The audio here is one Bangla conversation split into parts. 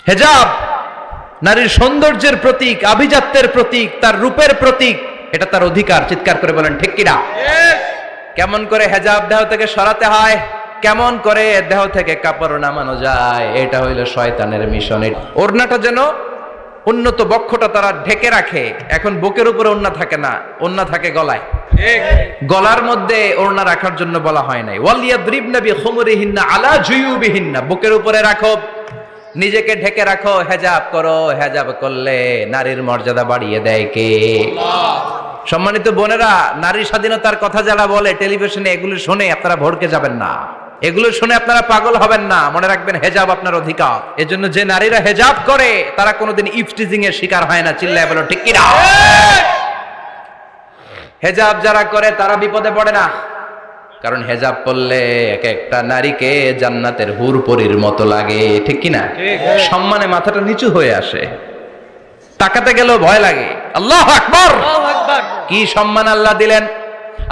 হেজাব নারীর সৌন্দর্যের প্রতীক, আভিজাত্যের প্রতীক, তার রূপের প্রতীক। এটা তার অধিকার। চিৎকার করে বলেন ঠিক কিনা? কেমন করে হেজাব দেহ থেকে সরাতে হয়, কেমন করে দেহ থেকে কাপড় নামানো যায়, এটা হইল শয়তানের মিশন। ওড়নাটা যেন উন্নত বক্ষটা তারা ঢেকে রাখে। এখন বুকের উপরে ওড়না থাকে না, ওড়না থাকে গলায়। গলার মধ্যে ওড়না রাখার জন্য বলা হয় নাই ওয়ালিয়াদরিবনা বিখুমুরিহিন্না আলা জুয়ুবিহিন্না। বুকের উপরে রাখো, নিজেকে ঢেকে রাখো, হেজাব করো। হেজাব করলে নারীর মর্যাদা বাড়িয়ে দেয় কে? সম্মানিত বোনেরা, নারী স্বাধীনতার কথা যারা বলে টেলিভিশনে, এগুলো শুনে আপনারা ভড়কে যাবেন না, এগুলো শুনে আপনারা পাগল হবেন না। মনে রাখবেন হেজাব আপনার অধিকার। এজন্য যে নারীরা হেজাব করে তারা কোনোদিন ইফটিজিং এর শিকার হয় না। চিল্লায় বলো ঠিক কিনা? হেজাব যারা করে তারা বিপদে পড়ে না, কারণ হেজাব পরলে এক একটা নারীকে জান্নাতের হুরপরির মতো লাগে। ঠিক কিনা? সম্মানে মাথাটা নিচু হয়ে আসে, তাকাতে গেলেও ভয় লাগে। আল্লাহু আকবার! কি সম্মান আল্লাহ দিলেন।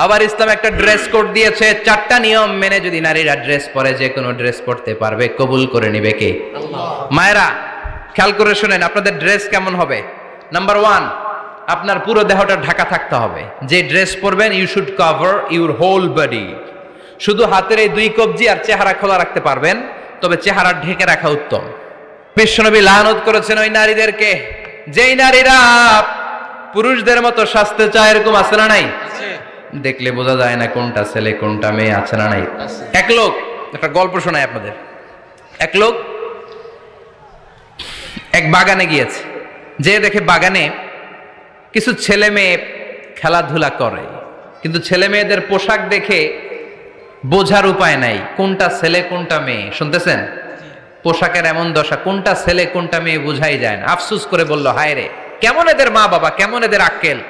আবার ইসলাম একটা ড্রেস কোড দিয়েছে, 4টা নিয়ম মেনে যদি নারীরা ড্রেস পরে যে কোনো ড্রেস পরতে পারবে, কবুল করে নিবে কে? আল্লাহ। মায়েরা খেয়াল করে শুনেন, আপনাদের ড্রেস কেমন হবে? নাম্বার 1, আপনার পুরো দেহটা ঢাকা থাকতে হবে। যে ড্রেস পরবেন, you should cover your whole body. শুধু হাতের এই 2 কবজি আর চেহারা খোলা রাখতে পারবেন, তবে চেহারা ঢেকে রাখা উত্তম। বিশ্বনবী লানত করেছেন ওই নারীদেরকে যেই নারীরা পুরুষদের মতো সাজতে চায়। এরকম আছে না নাই? দেখলে বোঝা যায় না কোনটা ছেলে কোনটা মেয়ে, আছে না নাই? এক লোক, একটা গল্প শোনায় আপনাদের। এক লোক এক বাগানে গিয়েছে, যে দেখে বাগানে কিছু ছেলে মেয়ে খেলাধুলা করে, কিন্তু ছেলে মেয়েদের পোশাক দেখে বোঝার উপায় নাই কোনটা ছেলে কোনটা মেয়ে। শুনতেছেন? পোশাকের এমন দশা, কোনটা ছেলে কোনটা মেয়ে বোঝাই যায় না। আফসুস করে বলল, হায় রে, কেমন এদের মা বাবা, কেমন এদের আক্কেল,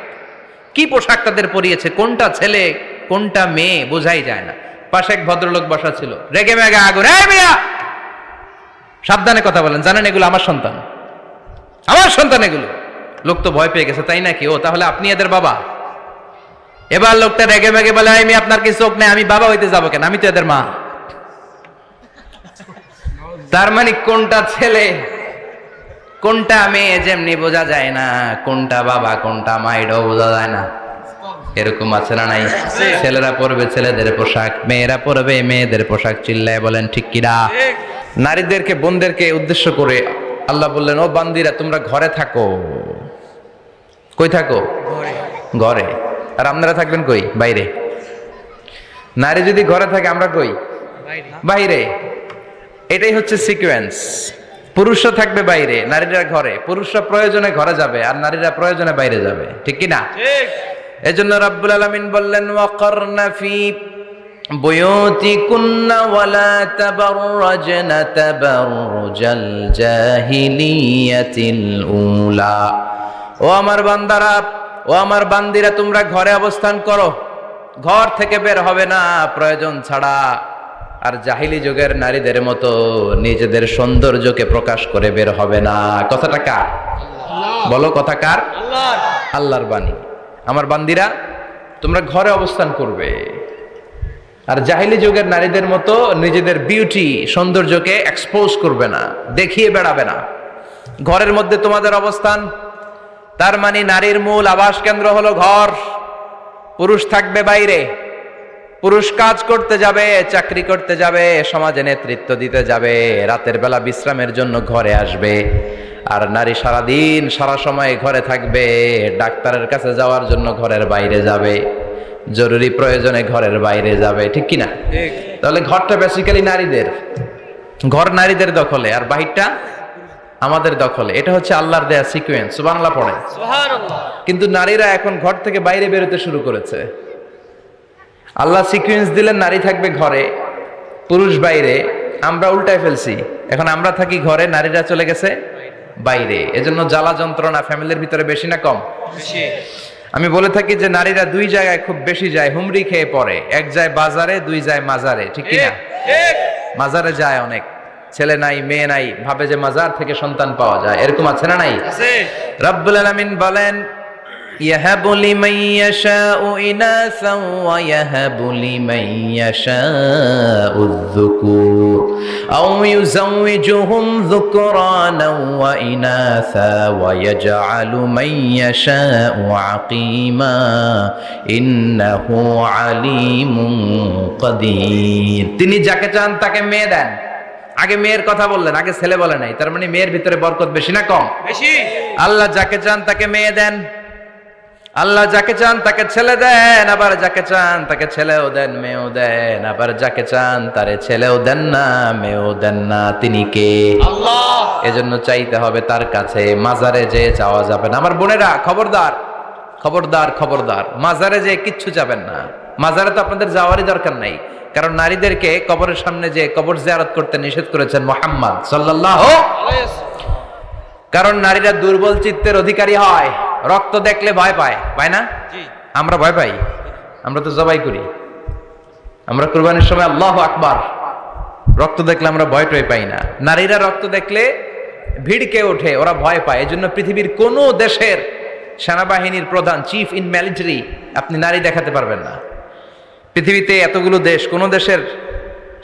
কি পোশাক তাদের পরিয়েছে, কোনটা ছেলে কোনটা মেয়ে বোঝাই যায় না। পাশে এক ভদ্রলোক বসা ছিল, রেগে মেগে আগুন, এই মিয়া সাবধানে কথা বলেন, জানেন এগুলো আমার সন্তান, আমার সন্তান এগুলো। লোক তো ভয় পেয়ে গেছে, তাই নাকি? ও তাহলে আপনি এদের বাবা? এবার লোকটা রেগে মেগে বলে, আমি আপনার কি চোখ নেই, আমি বাবা হইতে যাবো কেন, আমি তো এদের মা। তার মানে কোনটা ছেলে কোনটা মেয়ে যেমনি বোঝা যায় না, কোনটা বাবা কোনটা মা এটাও বোঝা যায় না। এরকম আছে না নাই? ছেলেরা পরবে ছেলেদের পোশাক, মেয়েরা পরবে মেয়েদের পোশাক। চিল্লায় বলেন ঠিক কিনা? নারীদেরকে, বোনদেরকে উদ্দেশ্য করে আল্লাহ বললেন, ও বান্দিরা তোমরা ঘরে থাকো। কই থাকো? ঘরে। আর আপনারা থাকবেন কই? বাইরে। নারী যদি ঘরে থাকে, আমরা কই? বাইরে। এটাই হচ্ছে সিকোয়েন্স। পুরুষরা থাকবে বাইরে, নারীরা ঘরে। পুরুষরা প্রয়োজনে ঘরে যাবে আর নারীরা প্রয়োজনে বাইরে যাবে। ঠিক কি না? এজন্য রাব্বুল আলামিন বললেন, ওয়াকারনা ফি বুয়ুতিকুন্না ওয়ালা তাবাররাজনা তাবাররুজাল জাহিলিয়াতিল উলা। ও আমার বান্দারা, ও আমার বান্দিরা, তোমরা ঘরে অবস্থান করো, ঘর থেকে বের হবে না প্রয়োজন ছাড়া। আর জাহিলি যুগের নারীদের মতো নিজেদের সৌন্দর্যকে প্রকাশ করে বের হবে না। কথাটা কার? বলো, কথা কার? আল্লাহর বাণী। আমার বান্দিরা তোমরা ঘরে অবস্থান করবে, আর জাহিলি যুগের নারীদের মতো নিজেদের বিউটি, সৌন্দর্যকে এক্সপোজ করবে না, দেখিয়ে বেড়াবে না। ঘরের মধ্যে তোমাদের অবস্থান। তার মানে নারীর মূল আবাস কেন্দ্র হলো ঘর। পুরুষ থাকবে বাইরে। পুরুষ কাজ করতে যাবে, চাকরি করতে যাবে, সমাজে নেতৃত্ব দিতে যাবে, রাতের বেলা বিশ্রামের জন্য ঘরে আসবে। আর নারী সারাদিন সারা সময় ঘরে থাকবে, ডাক্তারের কাছে যাওয়ার জন্য ঘরের বাইরে যাবে, জরুরি প্রয়োজনে ঘরের বাইরে যাবে। ঠিক কিনা? তাহলে ঘরটা বেসিক্যালি নারীদের। ঘর নারীদের দখলে আর বাহিরটা আমাদের দখলে। এটা হচ্ছে আল্লাহর দেয়া সিকোয়েন্স। সুবহানাল্লাহ পড়ে। কিন্তু নারীরা এখন ঘর থেকে বাইরে বেরোতে শুরু করেছে। আল্লাহ সিকোয়েন্স দিলেন, নারী থাকবে ঘরে, পুরুষ বাইরে। আমরা উল্টায় ফেলছি, এখন আমরা থাকি ঘরে, নারীরা চলে গেছে বাইরে। এজন্য জ্বালা যন্ত্রণা ফ্যামিলির ভিতরে বেশি না কম? আমি বলে থাকি যে নারীরা 2 জায়গায় খুব বেশি যায়, হুমড়ি খেয়ে পড়ে। এক যায় বাজারে, 2 যায় মাজারে। ঠিক কিনা? মাজারে যায় অনেক, ছেলে নাই মেয়ে নাই, ভাবে যে মাজার থেকে সন্তান পাওয়া যায়। এরকম আছে না নাই? রাব্বুল আলামিন বলেন, يهب لمن يشاء إناثا ويهب لمن يشاء الذكور أو يزوجهم ذكرانا وإناثا ويجعل من يشاء عقيما إنه عليم قدير তিনি যাকে চান তাকে মেয়ে দেন আগে মেয়ের কথা বললেন আগে ছেলে বলে নাই তার মানে মেয়ের ভিতরে বরকত বেশি না কম বেশি আল্লাহ যাকে চান তাকে মেয়ে দেন আল্লাহ যাকে চান তাকে ছেলে দেন আবার যাকে চান তাকে ছেলেও দেন মেয়েও দেন আবার যাকে চান তারে ছেলেও দেন না মেয়েও দেন না তিনি কে আল্লাহ এজন্য চাইতে হবে তার কাছে মাজারে যে চাওয়া যাবে না আমার বোনেরা খবরদার খবরদার খবরদার মাজারে যে কিচ্ছু যাবেন না মাজারে তো আপনাদের যাওয়ারই দরকার নাই কারণ নারীদেরকে কবরের সামনে যে কবর জিয়ারত করতে নিষেধ করেছেন মুহাম্মদ সাল্লাল্লাহু আলাইহি ওয়াসাল্লাম কারণ নারীরা দুর্বল চিত্তের অধিকারী হয় রক্ত দেখলে ভয় পায় পায় না জি আমরা ভয় পাই আমরা তো জবাই করি আমরা কুরবানির সময় আল্লাহু আকবার রক্ত দেখলে আমরা ভয় টয় পাই না নারীরা রক্ত দেখলে ভিড়কে ওঠে ওরা ভয় পায় এজন্য পৃথিবীর কোন দেশের সেনাবাহিনীর প্রধান চিফ ইন মিলিটারি আপনি নারী দেখাতে পারবেন না পৃথিবীতে এতগুলো দেশ কোন দেশের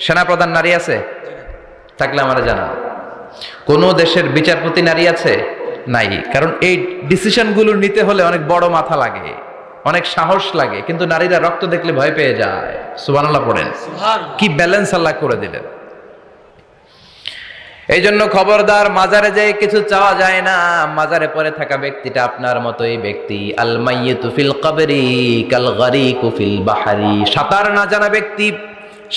সেনাপ্রধান নারী আছে থাকলে আমরা জানান কোন দেশের বিচারপতি নারী আছে নাই কারণ এই ডিসিশনগুলো নিতে হলে অনেক বড় মাথা লাগে অনেক সাহস লাগে কিন্তু নারীরা রক্ত দেখলে ভয় পেয়ে যায় সুবহানাল্লাহ পড়েন কি ব্যালেন্স আল্লাহ করে দিলেন এই জন্য খবরদার মাজারে যে কিছু চাওয়া যায় না মাজারে পড়ে থাকা ব্যক্তিটা আপনার মতোই ব্যক্তি আল মাইয়িতু ফিল কবরি কাল গরিকু ফিল বাহরি সাঁতার না জানা ব্যক্তি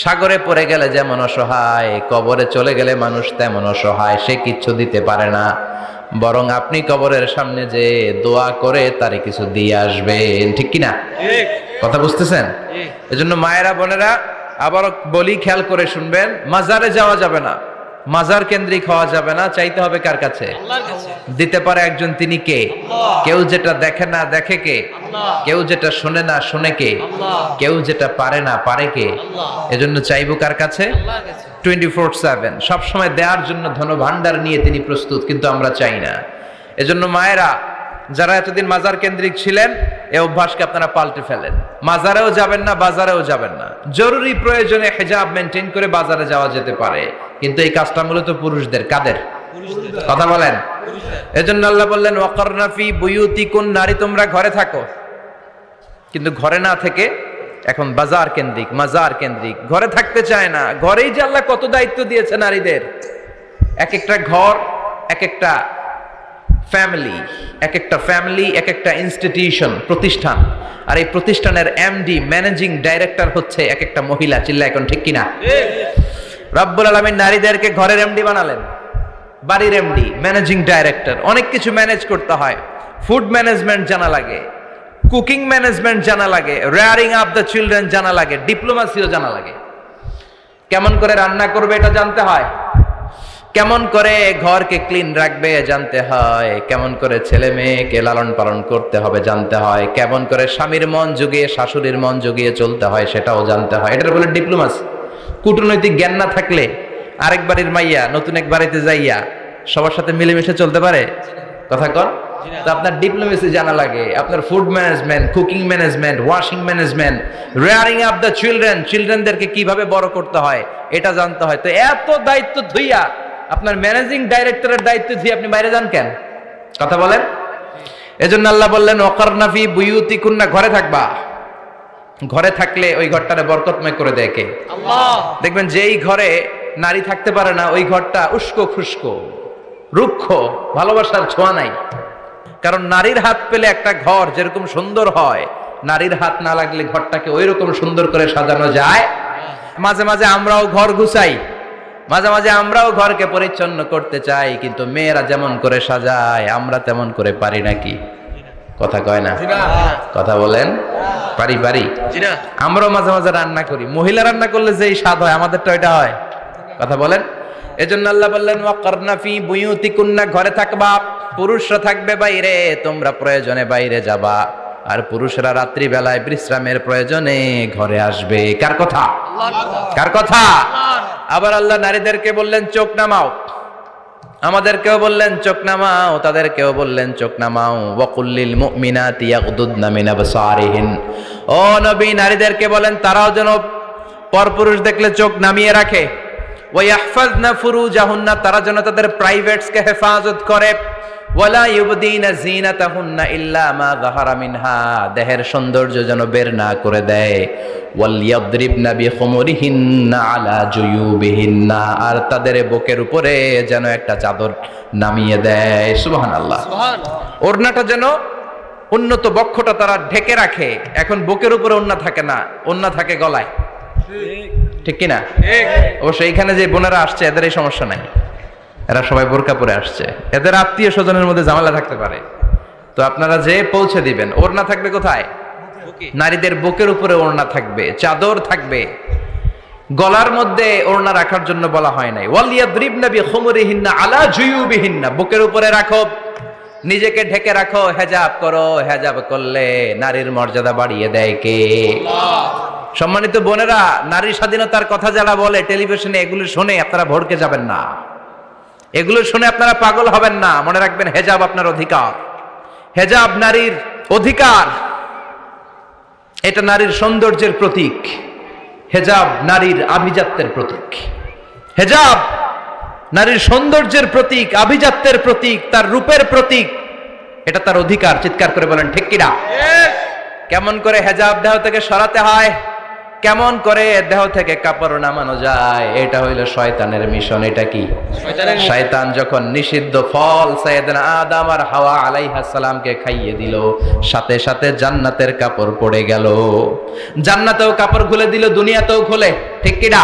সাগরে পড়ে গেলে যেমন অসহায় কবরে চলে গেলে মানুষ তেমন অসহায় সে কিচ্ছু দিতে পারে না বরং আপনি কবরের সামনে যে দোয়া করে তারে কিছু দিয়ে আসবেন ঠিক কি না ঠিক কথা বুঝতেছেন এজন্য মায়েরা বোনেরা আবার বলি খেয়াল করে শুনবেন মাজারে যাওয়া যাবে না মাজার কেন্দ্রিক হওয়া যাবে না চাইতে হবে কার কাছে আল্লাহর কাছে দিতে পারে একজন তিনি কে কেউ যেটা দেখে না দেখে কে কেউ যেটা শুনে না শুনে কে কেউ যেটা পারে না পারে কে এজন্য চাইবো কার কাছে আল্লাহর কাছে 24/7 সব সময় দেওয়ার জন্য ধন ভান্ডার নিয়ে তিনি প্রস্তুত কিন্তু আমরা চাই না এজন্য মায়েরা যারা এতদিন মাজার কেন্দ্রিক ছিলেন এই অভ্যাসকে আপনারা পাল্টে ফেলেন মাজারেও যাবেন না বাজারেও যাবেন না জরুরি প্রয়োজনে হিজাব মেইনটেইন করে বাজারে যাওয়া যেতে পারে কিন্তু এই কাজটা মূলত পুরুষদের কাদের কথা বলেন এজন্য আল্লাহ বললেন ওয়াকারনা ফি বুয়ুতিকুন নারী তোমরা ঘরে থাকো কিন্তু ঘরে না থেকে এখন বাজার কেন্দ্রিক মাজার কেন্দ্রিক ঘরে থাকতে চায় না ঘরেই যে আল্লাহ কত দায়িত্ব দিয়েছে নারীদের এক একটা ঘর এক একটা ফ্যামিলি এক একটা ইনস্টিটিউশন প্রতিষ্ঠান আর এই প্রতিষ্ঠানের এমডি ম্যানেজিং ডাইরেক্টর হচ্ছে এক একটা মহিলা চিল্লা এখন ঠিক কিনা রব্বুল আলামিন নারীদেরকে ঘরের এমডি বানালেন বাড়ির এমডি ম্যানেজিং ডাইরেক্টর অনেক কিছু ম্যানেজ করতে হয় ফুড ম্যানেজমেন্ট জানা লাগে কুকিং ম্যানেজমেন্ট জানা লাগে রেয়ারিং আপ দ্য চিলড্রেন জানা লাগে ডিপ্লোমাসিও জানা লাগে কেমন করে রান্না করবে এটা জানতে হয় কেমন করে ঘরকে ক্লিন রাখবে জানতে হয় কেমন করে ছেলে মেয়েকে লালন পালন করতে হবে জানতে হয় কেমন করে স্বামীর মন জুগিয়ে শাশুড়ির মন জুগিয়ে চলতে হয় সেটাও জানতে হয় এটা বলে ডিপ্লোমাসি কূটনৈতিক জ্ঞান না থাকলে আরেক বাড়ির মাইয়া নতুন এক বাড়িতে যাইয়া সবার সাথে মিলেমিশে চলতে পারে কথা কর তো আপনার ডিপ্লোমেসি জানা লাগে আপনার food management cooking management washing management rearing up the চিলড্রেনদেরকে কিভাবে বড় করতে হয় এটা জানতে হয় তো এত দায়িত্ব ধুইয়া আপনার ম্যানেজিং ডাইরেক্টরের দায়িত্ব দিয়ে আপনি বাইরে যান কেন কথা বলেন এজন্য আল্লাহ বললেন ওয়াকারনা ফি বুয়ুতিকুন্না ঘরে থাকবা ঘরে থাকলে ওই ঘরটারে বরকতময় করে দেয় কে আল্লাহ দেখবেন যেই ঘরে নারী থাকতে পারে না ওই ঘরটা উস্কো খুস্কো রুক্ষ ভালোবাসার ছোঁয়া নাই কারণ নারীর হাত পেলে একটা ঘর যেরকম সুন্দর হয় নারীর হাত না লাগলে ঘরটাকে ওই রকম সুন্দর করে সাজানো যায় মাঝে মাঝে আমরাও ঘর গুছাই মাঝে মাঝে আমরাও ঘরকে পরিচ্ছন্ন করতে চাই কিন্তু মেয়েরা যেমন করে সাজায় আমরা তেমন করে পারি নাকি কথা কয় না কথা বলেন পারি আমরাও মাঝে মাঝে রান্না করি মহিলা রান্না করলে যেই স্বাদ হয় আমাদেরটা ওইটা হয় কথা বলেন এজন্য আল্লাহ বললেন ওয়াকারনা ফি বুয়ুতিকুন্না ঘরে থাকবা পুরুষরা থাকবে বাইরে তোমরা প্রয়োজনে বাইরে যাবা আর পুরুষরা রাত্রি বেলায় বিশ্রামের প্রয়োজনে ঘরে আসবে কার কথা কার কথা আবার আল্লাহ নারীদেরকে বললেন চোখ নামাও আমাদেরকেও বললেন চোখ নামাও, তাদেরকেও বললেন চোখ নামাও। ওয়াকুল্লিল মুমিনাতি ইয়াগদুদনা মিন আবসারিহিন, ও নবী নারীদেরকে বলেন তারাও যেন পরপুরুষ দেখলে চোখ নামিয়ে রাখে। ওয়া ইয়াহফাজনা ফুরুজাহুন্না, তারা যেন তাদের প্রাইভেটসকে হেফাজত করে। ওয়ালা ইউবদিনা যিনাতাহুন্না ইল্লা মা যাহারা মিনহা, দেহের সৌন্দর্য যেন বের না করে দেয়। ওয়াল ইয়াদরিবনা বিখুমুরিহিন্না আলা জুয়ুবিহিন্না, আর তাদের বুকের উপরে যেন একটা চাদর নামিয়ে দেয়। সুবহানাল্লাহ, সুবহানাল্লাহ। ওড়নাটা যেন উন্নত বক্ষটা তারা ঢেকে রাখে। এখন বুকের উপরে ওড়না থাকে না, ওড়না থাকে গলায়, ঠিক কিনা? অবশ্য এইখানে যে বোনেরা আসছে এদের এই সমস্যা নাই, এরা সবাই বোরকা পরে আসছে, এদের আত্মীয় স্বজনের মধ্যে ঝামেলা থাকতে পারে। তো আপনারা যে পৌঁছে দিবেন, ওড়না থাকবে কোথায়? নারীদের বুকের উপরে ওড়না থাকবে, চাদর থাকবে, গলার মধ্যে ওড়না রাখার জন্য বলা হয় নাই। ওয়ালিয়াদরিবনা বিখুমুরিহিন্না আলা জুয়ুবিহিন্না, বুকের উপরে রাখো, নিজেকে ঢেকে রাখো, হেজাব করো। হেজাব করলে নারীর মর্যাদা বাড়িয়ে দেয় কে? আল্লাহ। সম্মানিত বোনেরা, নারী স্বাধীনতার কথা যারা বলে টেলিভিশনে, এগুলো শুনে আপনারা ভড়কে যাবেন না, এগুলো শুনে আপনারা পাগল হবেন না। মনে রাখবেন, হেজাব আপনার অধিকার, হেজাব নারীর অধিকার, এটা নারীর সৌন্দর্যের প্রতীক, হেজাব নারীর আভিজাত্যের প্রতীক। হেজাব নারীর সৌন্দর্যের প্রতীক, আভিজাত্যের প্রতীক, তার রূপের প্রতীক, এটা তার অধিকার। চিৎকার করে বলেন ঠিক কিনা? কেমন করে হেজাব দেহ থেকে সরাতে হয়, কেমন করে দেহ থেকে কাপড় নামানো যায়, এটা হইল শয়তানের মিশন। এটা কি? শয়তান যখন নিষিদ্ধ ফল সাইয়েদনা আদম আর হাওয়া আলাইহিস সালামকে খাইয়ে দিল, সাথে সাথে জান্নাতের কাপড় পড়ে গেল। জান্নাতেও কাপড় খুলে দিল, দুনিয়াতেও খুলে, ঠিক কিনা?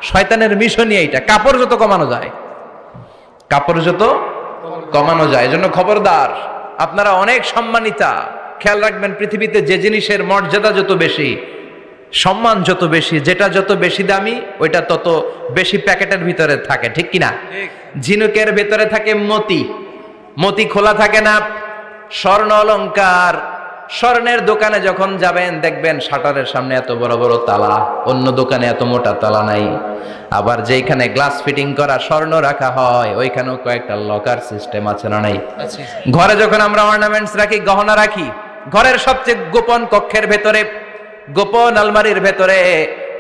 শয়তানের মিশনই এইটা, কাপড় যত কমানো যায়, কাপড় যত কমানো যায়। এজন্য খবরদার, আপনারা অনেক সম্মানিতা, খেয়াল রাখবেন, পৃথিবীতে যে জিনিসের মর্যাদা যত বেশি, সম্মান যত বেশি, যেটা যত বেশি দামি, ওইটা তত বেশি প্যাকেটের ভিতরে থাকে, ঠিক কিনা? ঝিনুকের ভিতরে থাকে মতি, মতি খোলা থাকে না। স্বর্ণ অলংকার, স্বর্ণের দোকানে যখন যাবেন দেখবেন শাটারের সামনে এত বড় বড় তালা, অন্য দোকানে এত মোটা তালা নাই। আবার যেখানে গ্লাস ফিটিং করা স্বর্ণ রাখা হয়, ওইখানেও কয়েকটা লকার সিস্টেম আছে না নাই? ঘরে যখন আমরা অর্নামেন্টস রাখি, গহনা রাখি, ঘরের সবচেয়ে গোপন কক্ষের ভেতরে, গোপন আলমারির ভেতরে,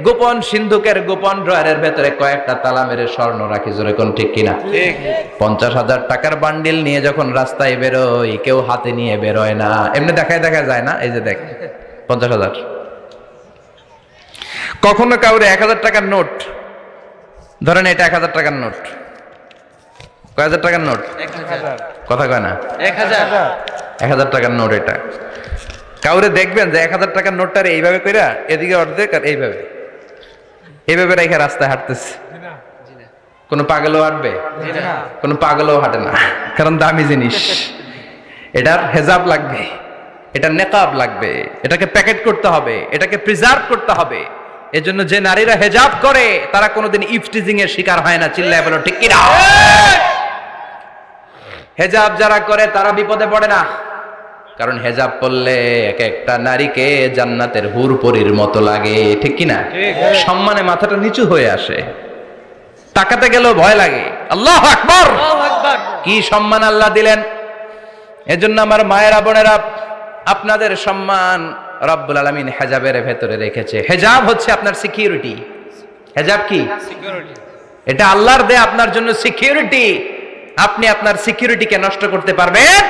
গোপন সিন্ধুকের গোপন ড্রয়ারের ভেতরে কয়েকটা তালা মেরে স্বর্ণ রাখি। জোরে কোন ঠিক কিনা? 50,000 টাকার বান্ডিল নিয়ে যখন রাস্তায় বেরোই, কেউ হাতে নিয়ে বেরোয় না, এমনি দেখায় দেখা যায় না। এই যে দেখ 50,000, কখনো কাউরে 1,000 টাকার নোট ধরেন, এটা 1,000 টাকার নোট, কয় হাজার টাকার নোট? কথা কয় না, 1,000 টাকার নোট। এটা কাউরে দেখবেন যে 1,000 টাকার নোটটারে এইভাবে কইরা এদিকে অর্ধেক আর এইভাবে এইভাবে রেখে রাস্তায় হাঁটতেছে? কোনো পাগলও হাঁটবে? কোনো পাগলও হাঁটে না, কারণ দামি জিনিস, এটার হেজাব লাগবে, এটার নেকাব লাগবে, এটাকে প্যাকেট করতে হবে, এটাকে প্রিজার্ভ করতে হবে। এজন্য যে নারীরা হেজাব করে তারা কোনোদিন ইফটিজিং এর শিকার হয় না। চিল্লায় বলো ঠিক কিনা? হেজাব যারা করে তারা বিপদে পড়ে না, কারণ হেজাব পরলে এক একটা নারীকে জান্নাতের হুর পরীর মতো লাগে, ঠিক কিনা? সম্মানে মাথাটা নিচু হয়ে আসে, তাকাতে গেলেও ভয় লাগে। আল্লাহু আকবার, কি সম্মান আল্লাহ দিলেন! এজন্য আমার মায়েরা বোনেরা, আপনাদের সম্মান রব্বুল আলামিন হেজাবের ভেতরে রেখেছে। হেজাব হচ্ছে আপনার সিকিউরিটি। হেজাব কি? সিকিউরিটি। এটা আল্লাহর দেয়া আপনার জন্য সিকিউরিটি। আপনি আপনার সিকিউরিটিকে নষ্ট করতে পারবেন?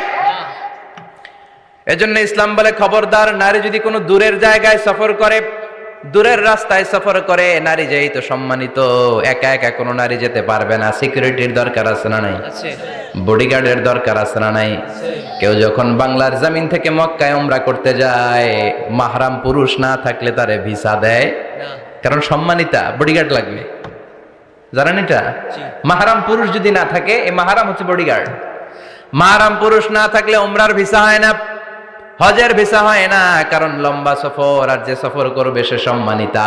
এজন্য ইসলাম বলে, খবরদার, নারী যদি কোনো দূরের জায়গায় সফর করে, দূরের রাস্তায় সফর করে, নারী যেই তো সম্মানিত, একা একা কোনো নারী যেতে পারবে না। সিকিউরিটির দরকার আছে না নাই? বডিগার্ডের দরকার আছে না নাই? কেউ যখন বাংলার জমিন থেকে মক্কায় উমরা করতে যায়, মাহরাম পুরুষ না থাকলে তারে ভিসা দেয়, কারণ সম্মানিতা, বডিগার্ড লাগবে। জানেন এটা? মাহরাম পুরুষ যদি না থাকে, এই মাহরাম হচ্ছে বডিগার্ড। মাহরাম পুরুষ না থাকলে উমরার ভিসা হয় না, হজের ভিসা হয় না, কারণ লম্বা সফর, আর যে সফর করবে সে সম্মানিতা।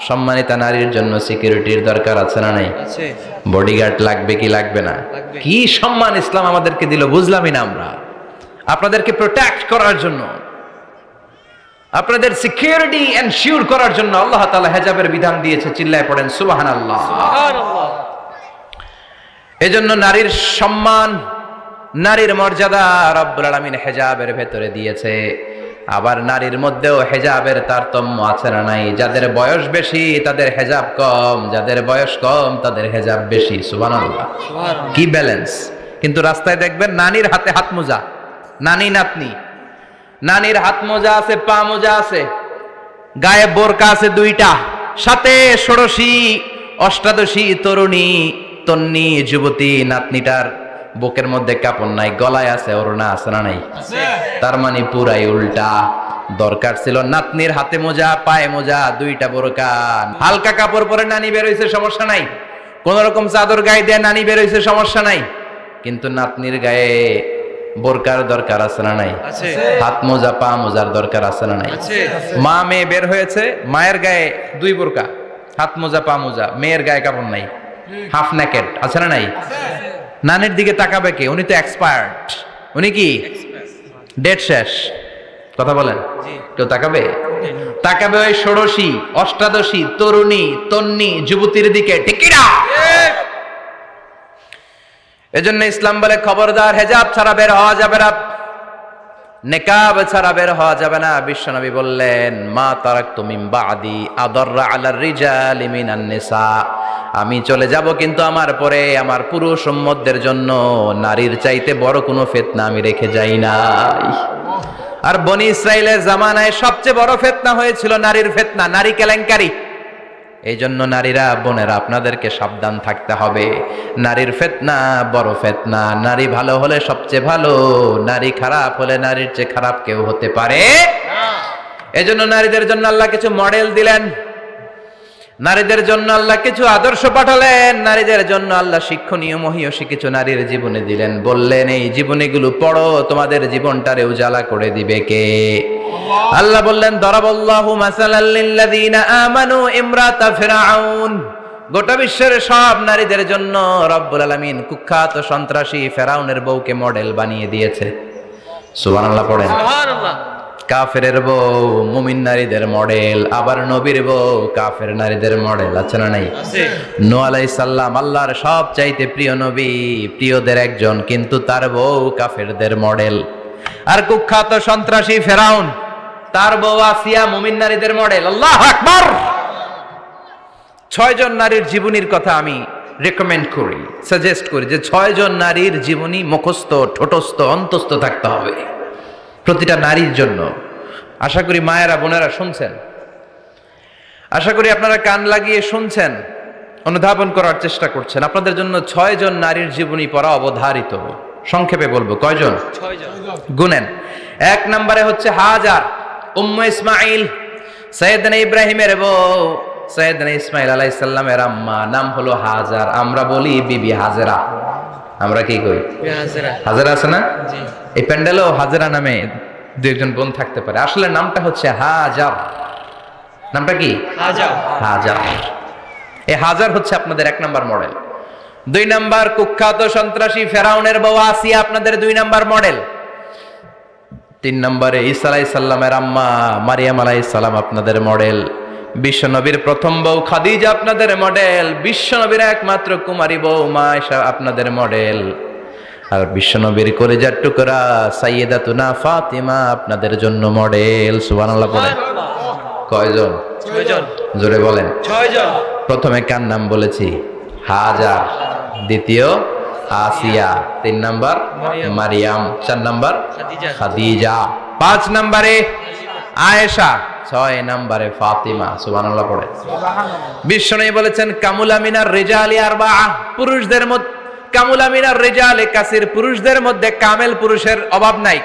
সম্মানিতা নারীর জন্য সিকিউরিটির দরকার আছে না নাই? বডিগার্ড লাগবে কি লাগবে না? কি সম্মান ইসলাম আমাদেরকে দিল বুঝলামই না আমরা। আপনাদেরকে প্রোটেক্ট করার জন্য, আপনাদের সিকিউরিটি এনশিওর করার জন্য আল্লাহ তাআলা হেজাবের বিধান দিয়েছে। চিল্লায় পড়েন সুবহানাল্লাহ। এজন্য নারীর সম্মান, নারীর মর্যাদা রব্বুল আলামিন হিজাবের ভেতরে দিয়েছে। আবার নারীর মধ্যেও হিজাবের তারতম্য আছে না নাই? যাদের বয়স বেশি তাদের হিজাব কম, যাদের বয়স কম তাদের হিজাব বেশি। সুবহানাল্লাহ, কি ব্যালেন্স! কিন্তু রাস্তায় দেখবেন নানির হাতে হাত মোজা, নানি নাতনি, নানির হাত মোজা আছে, পা মোজা আছে, গায়ে বোরকা আছে দুইটা, সাথে ষোড়শী অষ্টাদশী তরুণী তন্নি যুবতী নাতনিটার বুকের মধ্যে কাপড় নাই, গলায় আছে ওড়না, আছে না নাই? তার মানে পুরাই উল্টা। দরকার ছিল নাতনির হাতে মোজা, পায়ে মোজা, দুইটা বোরকা। হালকা কাপড় পরে নানি বের হইছে, সমস্যা নাই। কোন রকম চাদর গায়ে দিয়ে নানি বের হইছে, সমস্যা নাই। কিন্তু নাতনির গায়ে বোরকার দরকার আছে না নাই? হাত মোজা, পা মোজার দরকার আছে না নাই? মা মেয়ে বের হয়েছে, মায়ের গায়ে দুই বোরকা, হাত মোজা, পা মোজা, মেয়ের গায়ে কাপড় নাই, হাফ নেকেড, আছে না নাই? নানির দিকে তাকাবে কে? উনি তো এক্সপায়ার্ড, উনি কি ডেট শেষ। কথা বলেন, কেউ তাকাবে? তাকাবে ওই ষোড়শী অষ্টাদশী তরুণী তন্নি যুবতীর দিকে, ঠিক কি না? এজন্য ইসলাম বলে খবরদার, হেজাব ছাড়া বের হওয়া যাবে না, নেকাব ছাড়া বের হওয়া যাবে না। বিশ্বনবী বললেন, মা তারাকতু মিন বাদি আদাররা আলার রিজালি মিনান নিসা, আমি চলে যাব কিন্তু আমার পরে আমার পুরুষ উম্মতদের জন্য নারীর চাইতে বড় কোনো ফিতনা আমি রেখে যাই নাই। আর বনি ইসরাইলের জামানায় সবচেয়ে বড় ফিতনা হয়েছিল নারীর ফিতনা, নারী কেলেঙ্কারি। এই জন্য নারীরা, বোনেরা, আপনাদেরকে সাবধান থাকতে হবে। নারীর ফিতনা বড় ফিতনা। নারী ভালো হলে সবচেয়ে ভালো, নারী খারাপ হলে নারীর চেয়ে খারাপ কেউ হতে পারে না। এজন্য নারীদের জন্য আল্লাহ কিছু মডেল দিলেন, নারীদের জন্য আল্লাহ কিছু আদর্শ পাঠালেন, নারীদের জন্য আল্লাহ শিক্ষণীয় মহীয়সী কিছু নারীর জীবনে দিলেন। বললেন, এই জীবনীগুলো পড়ো, তোমাদের জীবনটারে উজালা করে দিবে কে? আল্লাহ বললেন, দরাবাল্লাহু মাসালাল লিল্লাযীনা আমানু ইমরাতা ফিরআউন। গোটা বিশ্বের সব নারীদের জন্য রব্বুল আলামিন কুখ্যাত সন্ত্রাসী ফেরাউনের বউকে মডেল বানিয়ে দিয়েছে। সুবহানাল্লাহ পড়েন। সুবহানাল্লাহ। কাফেরের বউ মুমিন নারীদের মডেল, আবার নবীর বউ কাফের নারীদের মডেল, আছে না নাই? নূহ আলাইহিস সালাম আল্লাহর সব চাইতে প্রিয় নবী, প্রিয়দের একজন, কিন্তু তার বউ কাফেরদের মডেল। আর কুখ্যাত সন্ত্রাসী ফেরাউন, তার বউ আসিয়া মুমিন নারীদের মডেল। আল্লাহু আকবার। 6 জন নারীর জীবনীর কথা আমি রেকমেন্ড করি, সাজেস্ট করি যে 6 জন নারীর জীবনী মুখস্থ, ঠোঁটস্থ, অন্তস্থ থাকতে হবে প্রতিটা নারীর জন্য। আশা করি মায়েরা, বোনেরা শুনছেন, আশা করি আপনারা কান লাগিয়ে শুনছেন, অনুধাবন করার চেষ্টা করছেন। আপনাদের জন্য 6 জন নারীর জীবনী পড়া অবধারিত। সংক্ষেপে বলবো, কয়জন? 6 জন। গুনেন। 1 নম্বরে হচ্ছে হাজার, উম্মে ইসমাইল, সাইয়েদনা ইব্রাহিমের বউ, সাইয়েদনা ইসমাইল আলাইহিস সালামের আম্মা, নাম হলো হাজার। আমরা বলি বিবি হাজেরা। আমরা কি কই? হাজেরা। হাজেরা আছে না? জি। এই প্যান্ডেলেও হাজেরা নামে 2-1 বোন থাকতে পারে। আসলে নামটা হচ্ছে হাজার। নামটা কি? হাজার। হাজার। এই হাজার হচ্ছে আপনাদের 1 নাম্বার মডেল। 2 নাম্বার কুখ্যাত সন্ত্রাসী ফেরাউনের বউ আসিয়া আপনাদের 2 নাম্বার মডেল। 3 নম্বরে ঈসা আলাইহিস সালামের আম্মা মারিয়াম আলাইহিস সালাম আপনাদের মডেল। বিশ্বনবীর প্রথম বউ খাদিজা আপনাদের মডেল। বিশ্বনবীর একমাত্র কুমারী বউ মা আয়েশা আপনাদের মডেল। আর বিশ্বনবীর কলিজার টুকরা সাইয়্যিদাতুনা ফাতিমা আপনাদের জন্য মডেল। সুবহানাল্লাহ পড়ে। কয়জন? 6 জন। জোরে বলেন। 6 জন। প্রথমে কার নাম বলেছি? হাজার। দ্বিতীয় আসিয়া। 3 নাম্বার মারিয়াম। 4 নাম্বার খাদিজা। 5 নম্বরে আয়েশা। 6 নম্বরে ফাতিমা। সুবহানাল্লাহ পড়ে। বিশ্বনবী বলেছেন, কামুলা মিনার রিজালি আরবাআ, পুরুষদের মধ্যে কামুলা মিনার রিজালি কাসির, পুরুষদের মধ্যে কামেল পুরুষের অভাব নাই।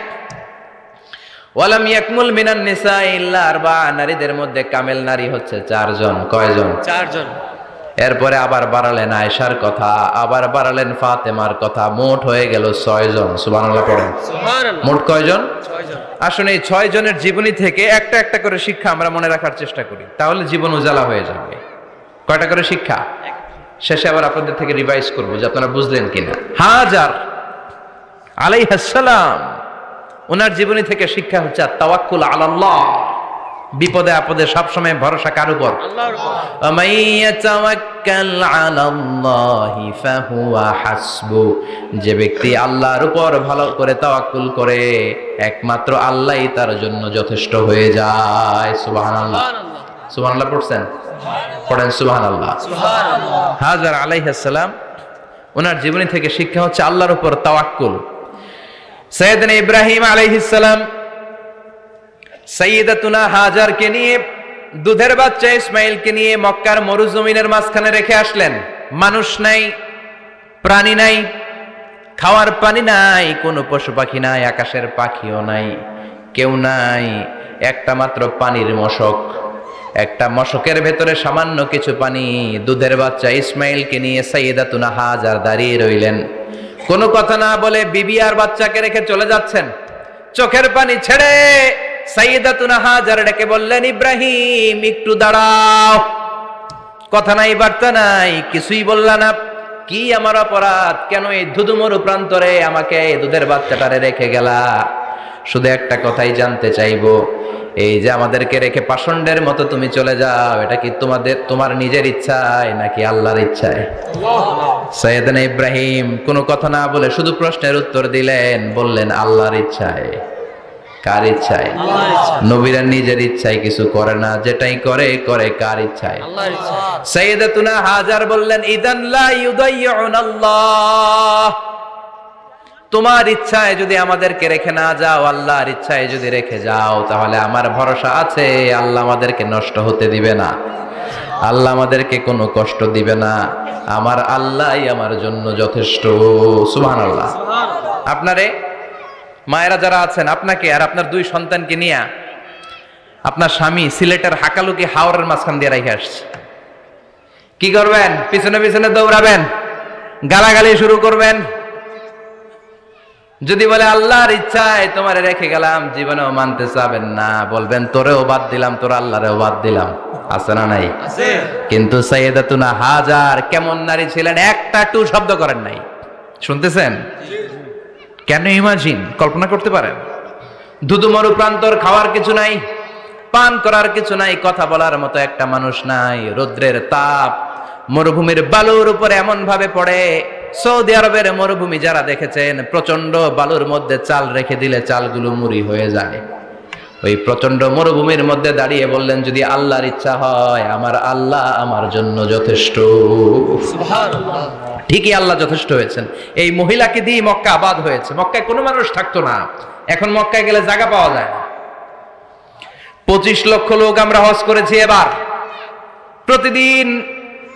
ওয়ালাম ইয়াকমুল মিনান নিসা ইল্লা আরবাআ, নারীদের মধ্যে কামেল নারী হচ্ছে 4 জন। কয়জন? 4 জন। এরপরে আবার বাড়ালেন আয়েশার কথা, আবার বাড়ালেন ফাতেমার কথা, মোট হয়ে গেল 6 জন। সুবহানাল্লাহ পড়েন। সুবহানাল্লাহ। মোট কয়জন? 6 জন। আসলে এই 6 জনের জীবনী থেকে একটা একটা করে শিক্ষা আমরা মনে রাখার চেষ্টা করি, তাহলে জীবন উজালা হয়ে যাবে। কয়টা করে শিক্ষা? শেষে আবার আপনাদের থেকে রিভাইজ করব যে আপনারা বুঝলেন কিনা। হাজার আলাইহিস সালাম, ওনার জীবনী থেকে শিক্ষা হচ্ছে তাওয়াক্কুল আলাল্লাহ, বিপদে আপদে সবসময় ভরসা কার উপর? আল্লাহর উপর। ওয়ামাইয়াতাওয়াক্কাল আলাল্লাহি ফাহুয়া হাসবু, যে ব্যক্তি আল্লাহর উপর ভালো করে তাওয়াক্কুল করে একমাত্র আল্লাহই তার জন্য যথেষ্ট হয়ে যায়। সুবহানাল্লাহ। সুবহানাল্লাহ। সুবহানাল্লাহ পড়ছেন? পড়েন সুবহানাল্লাহ। সুবহানাল্লাহ। হাজার আলাইহিস সালাম ওনার জীবনী থেকে শিক্ষা হচ্ছে আল্লাহর উপর তাওয়াক্কুল। সাইয়েদনা ইব্রাহিম আলাইহিস সালাম সাইয়্যিদাতুনা হাজারকে নিয়ে, দুধের বাচ্চা ইসমাইলকে নিয়ে মক্কার মরুজমিনের মাঝখানে রেখে আসলেন। মানুষ নাই, প্রাণী নাই, খাওয়ার পানি নাই, কোনো পশু পাখি নাই, আকাশের পাখিও নাই, কেউ নাই, একটা মাত্র পানির মশক। একটা মশকের ভেতরে সামান্য কিছু পানি। দুধের বাচ্চা ইসমাইলকে নিয়ে সাইয়্যিদাতুনা হাজার দাঁড়িয়ে রইলেন। কোনো কথা না বলে বিবি আর বাচ্চাকে রেখে চলে যাচ্ছেন। চোখের পানি ছেড়ে সাইয়্যিদাতুনা হাজার ডেকে বললেন, ইব্রাহিম একটু দাঁড়াও। কথা নাই, বার্তা নাই, কিছুই বললা না। কি আমার অপরাধ? কেন এই ধুধুমরু প্রান্তরে আমাকে এই দুধের বাচ্চাটারে রেখে গেলা? শুধু একটা কথাই জানতে চাইবো, এই যে আমাদেরকে রেখে পাষণ্ডের মতো তুমি চলে যাও, এটা কি তোমার নিজের ইচ্ছায় নাকি আল্লাহর ইচ্ছায়? সাইয়েদনা ইব্রাহিম কোনো কথা না বলে শুধু প্রশ্নের উত্তর দিলেন, বললেন আল্লাহর ইচ্ছায়। কার ইচ্ছায়? আল্লাহর ইচ্ছায়। নবীরা নিজের ইচ্ছায় কিছু করে না, যেটাই করে করে কার ইচ্ছায়? আল্লাহর ইচ্ছায়। সাইয়্যিদাতুনা হাজার বললেন, ইদান লা ইউদাইয়ুনাল্লাহ, তোমার ইচ্ছায় যদি আমাদেরকে রেখে না যাও, আল্লাহর ইচ্ছায় যদি রেখে যাও, তাহলে আমার ভরসা আছে আল্লাহ আমাদেরকে নষ্ট হতে দিবে না, আল্লাহ আমাদেরকে কোনো কষ্ট দিবে না, আমার আল্লাহই আমার জন্য যথেষ্ট। সুবহানাল্লাহ। সুবহানাল্লাহ। আপনারে মায়েরা যারা আছেন, আপনাকে আর আপনার দুই সন্তানকে নিয়ে আপনার স্বামী সিলেটের হাকালুকি হাওরের মাঝখান দিয়ে রেখে আসছে। কি করবেন? পিছনে পিছনে দৌড়াবেন, গালাগালি শুরু করবেন। যদি বলে আল্লাহর ইচ্ছায় তোমারে রেখে গেলাম, জীবনেও মানতে চাবেন না, বলবেন তোরেও বাদ দিলাম, তোর আল্লাহরেও বাদ দিলাম। আছে না নাই? আছে। কিন্তু সাইয়্যিদাতুনা হাজার কেমন নারী ছিলেন, একটা টু শব্দ করেন নাই। শুনতেছেন? কেন? ইমাজিন, কল্পনা করতে পারেন? ধুধুমরু প্রান্তর, খাওয়ার কিছু নাই, পান করার কিছু নাই, কথা বলার মতো একটা মানুষ নাই, রৌদ্রের তাপ মরুভূমির বালুর উপরে এমন ভাবে পড়ে। সৌদি আরবের মরুভূমি যারা দেখেছেন, প্রচন্ড বালুর মধ্যে চাল রেখে দিলে চালগুলো মুড়ি হয়ে যায়। ওই প্রচন্ড মরুভূমির মধ্যে দাঁড়িয়ে বললেন, যদি আল্লাহর ইচ্ছা হয় আমার আল্লাহ আমার জন্য যথেষ্ট। সুবহানাল্লাহ। ঠিকই আল্লাহ যথেষ্ট হয়েছেন। এই মহিলাকে দিয়ে মক্কা আবাদ হয়েছে। মক্কায় কোনো মানুষ থাকতো না, এখন মক্কায় গেলে জায়গা পাওয়া যায় না। 25 লক্ষ লোক আমরা হজ করেছি এবার। প্রতিদিন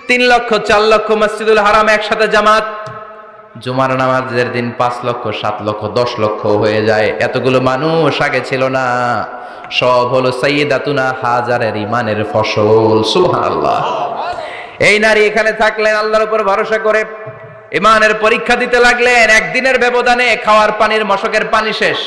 3 লক্ষ 4 লক্ষ মসজিদুল হারাম একসাথে জামাত। জুমার নামাজের দিন 5 লক্ষ 7 লক্ষ 10 লক্ষ হয়ে যায়। এতগুলো মানুষ আগে ছিল না। সব হলো সাইয়্যিদাতুনা হাজারের ইমানের ফসল। সুবহানাল্লাহ। এই নারী এখানে থাকলেন আল্লাহর উপর ভরসা করে, ইমানের পরীক্ষা দিতে লাগলেন। একদিনের ব্যবধানে খাওয়ার পানির মশকের পানি শেষ।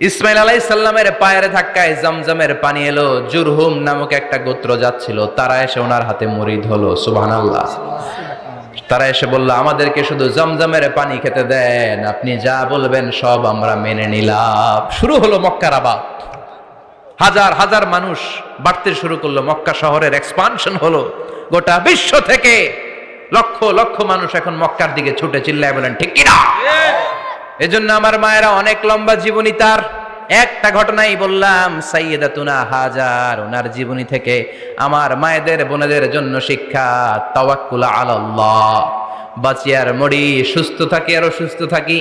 ইসমাইল আলাইহিস সালামের পায়ের ধাক্কায় জমজমের পানি এলো। জুরহুম নামক একটা গোত্র যাচ্ছিল, তারা এসে ওনার হাতে মুরিদ হলো। সুবহানাল্লাহ। তারা এসে বলল, আমাদেরকে শুধু জমজমের পানি খেতে দেন, আপনি যা বলবেন সব আমরা মেনে নিলাম। শুরু হলো মক্কার আবাদ। হাজার হাজার মানুষ বাড়তে শুরু করলো, মক্কা শহরের এক্সপানশন হলো। গোটা বিশ্ব থেকে লক্ষ লক্ষ মানুষ এখন মক্কার দিকে ছুটে চিল্লায় বলেন, ঠিক কিনা? এজন্য আমার মায়েরা অনেক লম্বা জীবনী তার। একটা ঘটনাই বললাম, সাইয়্যিদাতুনা হাজার, ওনার জীবনী থেকে আমার মায়েদের বোনেদের জন্য শিক্ষা, তাওয়াক্কুল আলাল্লাহ। বাঁচি আর মরি, সুস্থ থাকি আর অসুস্থ থাকি,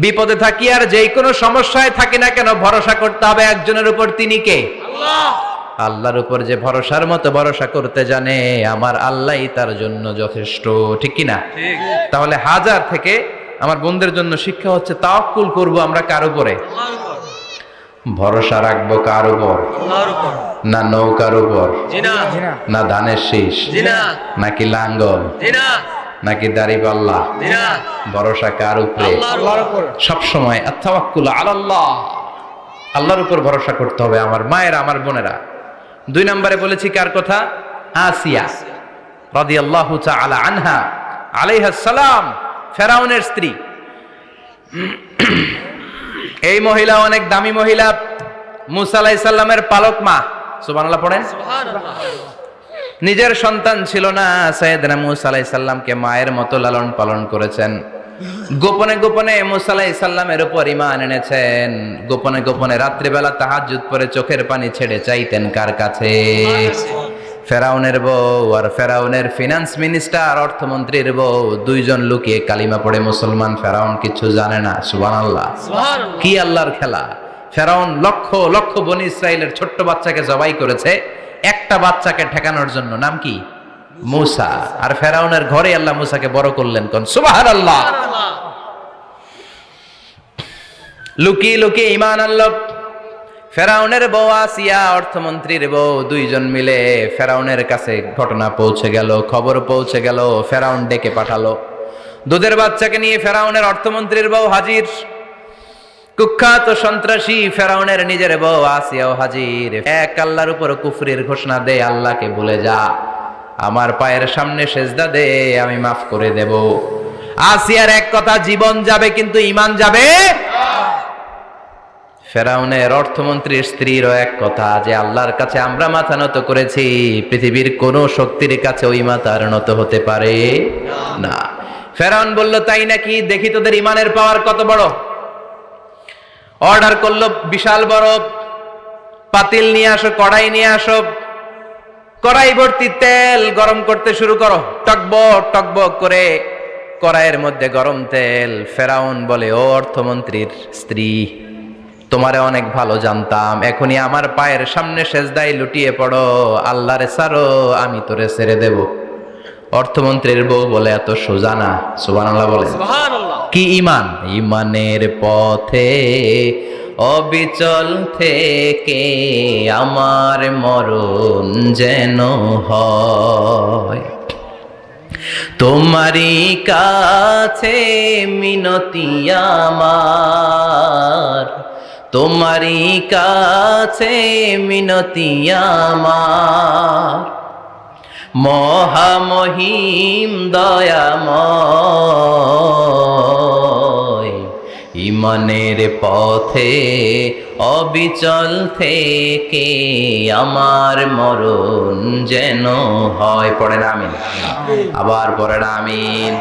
বিপদে থাকি আর যেই কোনো সমস্যায় থাকি না কেন, ভরসা করতে হবে একজনের উপর। তিনি কে? আল্লাহ। আল্লাহর উপর যে ভরসার মতো ভরসা করতে জানে, আমার আল্লাহই তার জন্য যথেষ্ট। ঠিক কিনা? ঠিক। তাহলে হাজার থেকে আমার বোনদের জন্য শিক্ষা হচ্ছে, তাওয়াক্কুল করব আমরা কার উপরে? আল্লাহর উপর। ভরসা রাখবো কার উপর? আল্লাহর উপর। না নৌকার উপর, জি না। না ধানের শীষ, জি না। নাকি লাঙ্গল, জি না। নাকি দাড়িপাল্লা? জি না। ভরসা কার উপরে? আল্লাহর উপর। সবসময় আত-তাওয়াক্কুল আলাল্লাহ, আল্লাহর উপর ভরসা করতে হবে আমার মায়েরা, আমার বোনেরা। 2 নম্বরে বলেছি কার কথা? আসিয়া রাদিয়াল্লাহু তাআলা আনহা আলাইহাস সালাম, ফেরাউনের স্ত্রী। এই মহিলা অনেক দামি মহিলা। মুসা আলাইহিস সালামের পালক মা, সুবহানাল্লাহ পড়েন। নিজের সন্তান ছিল না, সাইয়েদনা মুসা আলাইহিস সালামকে মায়ের মতো লালন পালন করেছেন। গোপনে গোপনে মুসা আলাইহিস সালামের উপর ঈমান এনেছেন। গোপনে গোপনে রাত্রিবেলা তাহাজ্জুদ পড়ে চোখের পানি ছেড়ে চাইতেন কার কাছে? ফেরাউনের বউ আর ফেরাউনের ফিনান্স মিনিস্টার, অর্থমন্ত্রীর বউ, দুইজন লুকিয়ে কালিমা পড়ে মুসলমান। ফেরাউন কিছু জানে না। সুবহানাল্লাহ। কি আল্লাহর খেলা! ফেরাউন লক্ষ লক্ষ বনি ইসরাইলের ছোট্ট বাচ্চাকে জবাই করেছে একটা বাচ্চাকে ঠেকানোর জন্য। নাম কি? মুসা। আর ফেরাউনের ঘরে আল্লাহ মুসাকে বড় করলেন। কোন সুবহানাল্লাহ। লুকিয়ে লুকিয়ে ঈমান আনলো। ফেরাউনের বউ আসিয়া, অর্থমন্ত্রীর বউ, দুইজন মিলে ফেরাউনের কাছে ঘটনা পৌঁছে গেল, খবর পৌঁছে গেল। ফেরাউন ডেকে পাঠালো। দুধের বাচ্চাকে নিয়ে ফেরাউনের অর্থমন্ত্রীর বউ হাজির। কুখ্যাত সন্ত্রাসী ফেরাউনের নিজের বউ আসিয়াও হাজির। এক আল্লাহর উপর কুফরির ঘোষণা দে, আল্লাহকে ভুলে যা, আমার পায়ের সামনে সেজদা দে, আমি মাফ করে দেব। আসিয়ার এক কথা, জীবন যাবে কিন্তু ঈমান যাবে। ফেরাউনের অর্থমন্ত্রীর স্ত্রীরও এক কথা, যে আল্লাহর কাছে আমরা মাথা নত করেছি, পৃথিবীর কোন শক্তির কাছে ওই মাথা আর নত হতে পারে না। ফেরাউন বলল, তাই নাকি? দেখি তোদের ঈমানের পাওয়ার কত বড়। অর্ডার করলো, বিশাল বড় পাতিল নিয়ে আসো, কড়াই নিয়ে আসো, কড়াই ভর্তি তেল গরম করতে শুরু করো। টকবক টকবক করে কড়াইয়ের মধ্যে গরম তেল। ফেরাউন বলে, ও অর্থমন্ত্রীর স্ত্রী, তোমারে অনেক ভালো জানতাম, এখনই আমার পায়ের সামনে সেজদায় লুটিয়ে পড়ো, আল্লাহরে ছাড়ো, আমি তোরে ছেড়ে দেব। অর্থমন্ত্রীর বউ বলে, এত সোজা না। সুবহানাল্লাহ বলে। কি ঈমান? ঈমানের পথে অবিচল থেকে আমার মরণ যেন হয়, তোমারই কাছে মিনতি আমার, তোমারই কাছে মিনতি আমার, মহামহিম দয়াময়, ঈমানের পথে অবিচল থেকে আমার মরণ যেন হয়। পড়েন আমিন। আবার পড়েন আমিন।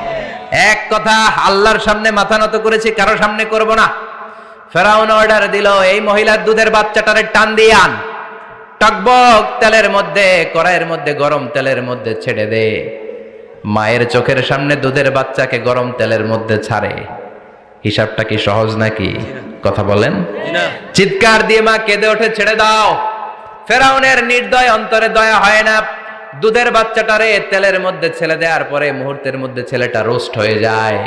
এক কথা, আল্লাহর সামনে মাথা নত করেছি, কারো সামনে করব না। ফেরাউন অর্ডার দিল, এই মহিলার দুধের বাচ্চাটারে টান দিয়ে আন, টকবক তেলের মধ্যে, কড়াইয়ের মধ্যে গরম তেলের মধ্যে ছেড়ে দে। মায়ের চোখের সামনে দুধের বাচ্চাকে গরম তেলের মধ্যে ছাড়ে। হিসাবটা কি সহজ নাকি? কথা বলেন। চিৎকার দিয়ে মা কেঁদে ওঠে, ছেড়ে দাও। ফেরাউনের নির্দয় অন্তরে দয়া হয় না। দুধের বাচ্চাটারে তেলের মধ্যে ছেড়ে দেওয়ার পরে মুহূর্তের মধ্যে ছেলেটা রোস্ট হয়ে যায়।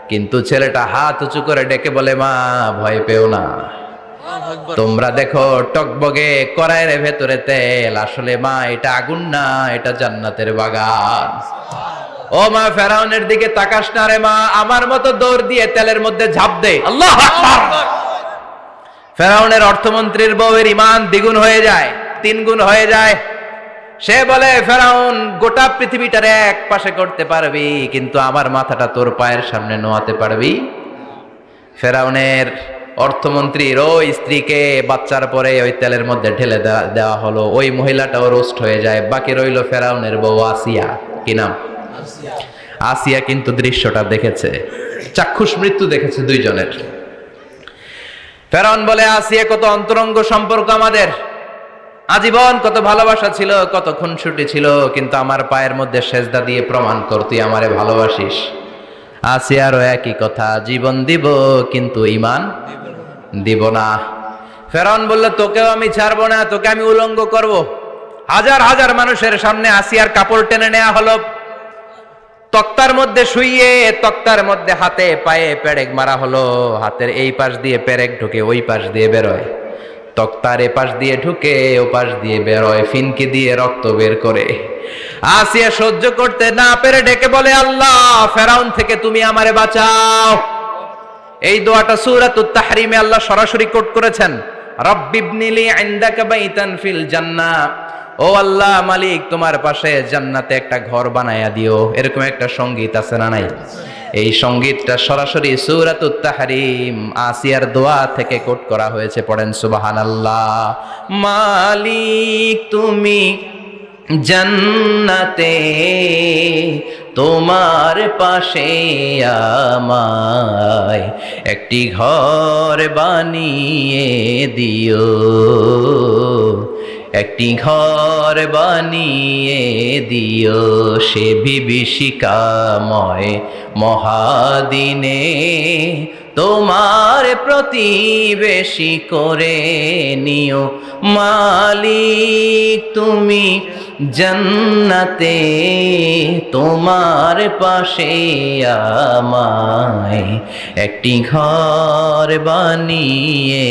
কিন্তু ছেলেটা হাত উঁচু করে ডেকে বলে, মা ভয় পেও না, তোমরা দেখো টকবগে কড়াইয়ের ভেতরে তেল, আসলে মা এটা আগুন না, এটা জান্নাতের বাগান। ও মা, ফেরাউনের দিকে তাকাস না রে মা, আমার মতো দৌড় দিয়ে তেলের মধ্যে ঝাঁপ দে। আল্লাহু আকবার। ফেরাউনের অর্থমন্ত্রীর বউয়ের ঈমান দ্বিগুণ হয়ে যায়, 3 গুণ হয়ে যায়। সে বলে, ফেরাউন, গোটা পৃথিবীটার এক পাশে করতে পারবি, কিন্তু আমার মাথাটা তোর পায়ের সামনে নোয়াতে পারবি? ফেরাউনের অর্থমন্ত্রীর ওই স্ত্রীকে বাচ্চার পরে ওই তেলের মধ্যে ঢেলে দেওয়া হলো। ওই মহিলাটাও রোস্ট হয়ে যায়। বাকি রইল ফেরাউনের বউ আসিয়া। কি নাম? আসিয়া। কিন্তু দৃশ্যটা দেখেছে, চাক্ষুষ মৃত্যু দেখেছে দুইজনের। ফেরাউন বলে, আসিয়া, কত অন্তরঙ্গ সম্পর্ক আমাদের, আজীবন কত ভালোবাসা ছিল, কত খুনসুটি ছিল, কিন্তু আমার পায়ের মধ্যে সেজদা দিয়ে প্রমাণ কর তুই আমারে ভালোবাসিস। আসিয়ারও একই কথা, জীবন দিব কিন্তু ঈমান দিব না। ফেরাউন বলল, তোকেও আমি ছাড়বো না, তোকে আমি উলঙ্গ করব। হাজার হাজার মানুষের সামনে আসিয়ার কাপড় টেনে নেওয়া হলো, তক্তার মধ্যে শুইয়ে, তক্তার মধ্যে হাতে পায়ে পেরেক মারা হলো। হাতের এই পাশ দিয়ে পেরেক ঢুকে ওই পাশ দিয়ে বেরোয়, তক্তার এ পাশ দিয়ে ঢুকে ও পাশ দিয়ে বেরোয়, ফিনকি দিয়ে রক্ত বের করে। আসিয়া সহ্য করতে না পেরে ডেকে বলে, আল্লাহ, ফেরাউন থেকে তুমি আমারে বাঁচাও। এই দোয়াটা সূরাতুত তাহরিমে আল্লাহ সরাসরি কোট করেছেন, রব্বিবনিলি ইনদাকা বাইতান ফিল জান্নাহ। ও আল্লাহ মালিক, তোমার পাশে জান্নাতে একটা ঘর বানায়া দিও। এরকম একটা সংগীত আছে না নাই? এই সঙ্গীতটা সরাসরি সূরাতুত তাহরিম আসিয়ার দোয়া থেকে কোট করা হয়েছে, পড়েন সুবহানাল্লাহ। মালিক তুমি জান্নাতে তোমার পাশে আমায় একটি ঘর বানিয়ে দিও, একটি ঘর বানিয়ে দিও সে বিভীষিকাময় মহাদিনে, তোমার প্রতিবেশী করে নিও। মালিক তুমি জান্নাতে তোমার পাশে আমায় একটি ঘর বানিয়ে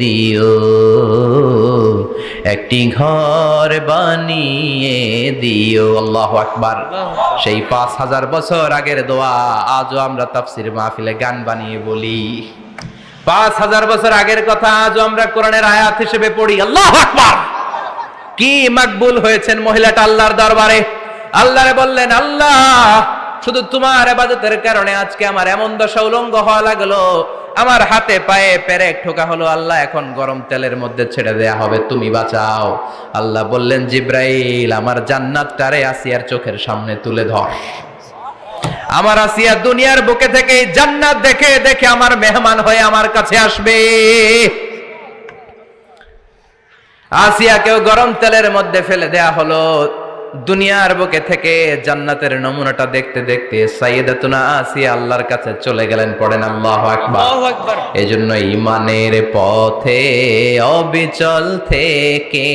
দিও, একটি ঘর বানিয়ে দিও। আল্লাহু আকবার। সেই 5000 বছর আগের দোয়া আজও আমরা তাফসীর মাহফিলে গান বানিয়ে বলি। 5000 বছর আগের কথা আজও আমরা কোরআনের আয়াত হিসেবে পড়ি। আল্লাহু আকবার। কি মাকবুল হয়েছেন মহিলাটা আল্লাহর দরবারে। আল্লাহরে বললেন, আল্লাহ শুধু তোমার ইবাদতের কারণে আজকে আমার এমন দশা উলঙ্গ হওয়া লাগলো, আমার হাতে পায়ে পেরেক ঠোকা হলো, আল্লাহ এখন গরম তেলের মধ্যে ছেড়ে দেয়া হবে, তুমি বাঁচাও। আল্লাহ বললেন, জিব্রাইল আমার জান্নাতটারে আসিয়ার চোখের সামনে তুলে ধর। আমার আসিয়া দুনিয়ার বুকে থেকে জান্নাত দেখে দেখে আমার মেহমান হয়ে আমার কাছে আসবে। আসিয়াকেও গরম তেলের মধ্যে ফেলে দেয়া হলো। দুনিয়ার বুকে থেকে জান্নাতের নমুনাটা দেখতে দেখতে সাইয়েদাতুনা আসিয়া আল্লাহর কাছে চলে গেলেন। পড়েন আল্লাহু আকবার। আল্লাহু আকবার। এজন্য ঈমানের পথে অবিচল থেকে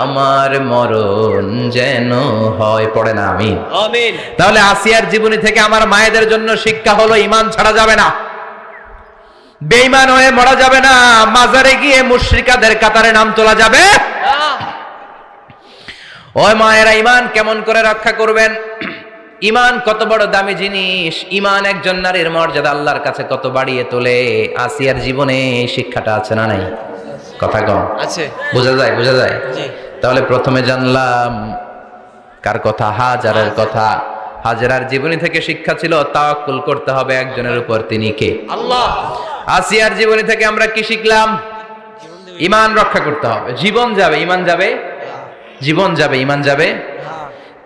আমার মরণ যেন হয়। পড়েন আমিন। আমিন। তাহলে আসিয়ার জীবনী থেকে আমার মায়েদের জন্য শিক্ষা হলো, ঈমান ছাড়া যাবে না, বেঈমান হয়ে মরা যাবে না, মাজারে গিয়ে মুশরিকাদের কাতারে নাম তোলা যাবে। ওই মায়েরা ঈমান কেমন করে রক্ষা করবেন? ঈমান কত বড় দামি জিনিস, ঈমান একজন নারীর মর্যাদা আল্লাহর কাছে কত বাড়িয়ে তোলে। আসিয়ার জীবনে এই শিক্ষাটা আছে না নাই? কথা কম আছে। বোঝা যায়, বোঝা যায়। জি। তাহলে প্রথমে জানলাম কার কথা? হাজারের কথা। হাজারার জীবনী থেকে শিক্ষা ছিল তাওয়াক্কুল করতে হবে একজনের উপর, তিনি কে? আল্লাহ। আসিয়ার জীবনী থেকে আমরা কি শিখলাম? ঈমান রক্ষা করতে হবে। জীবন যাবে, ঈমান যাবে, জীবন যাবে, ঈমান যাবে।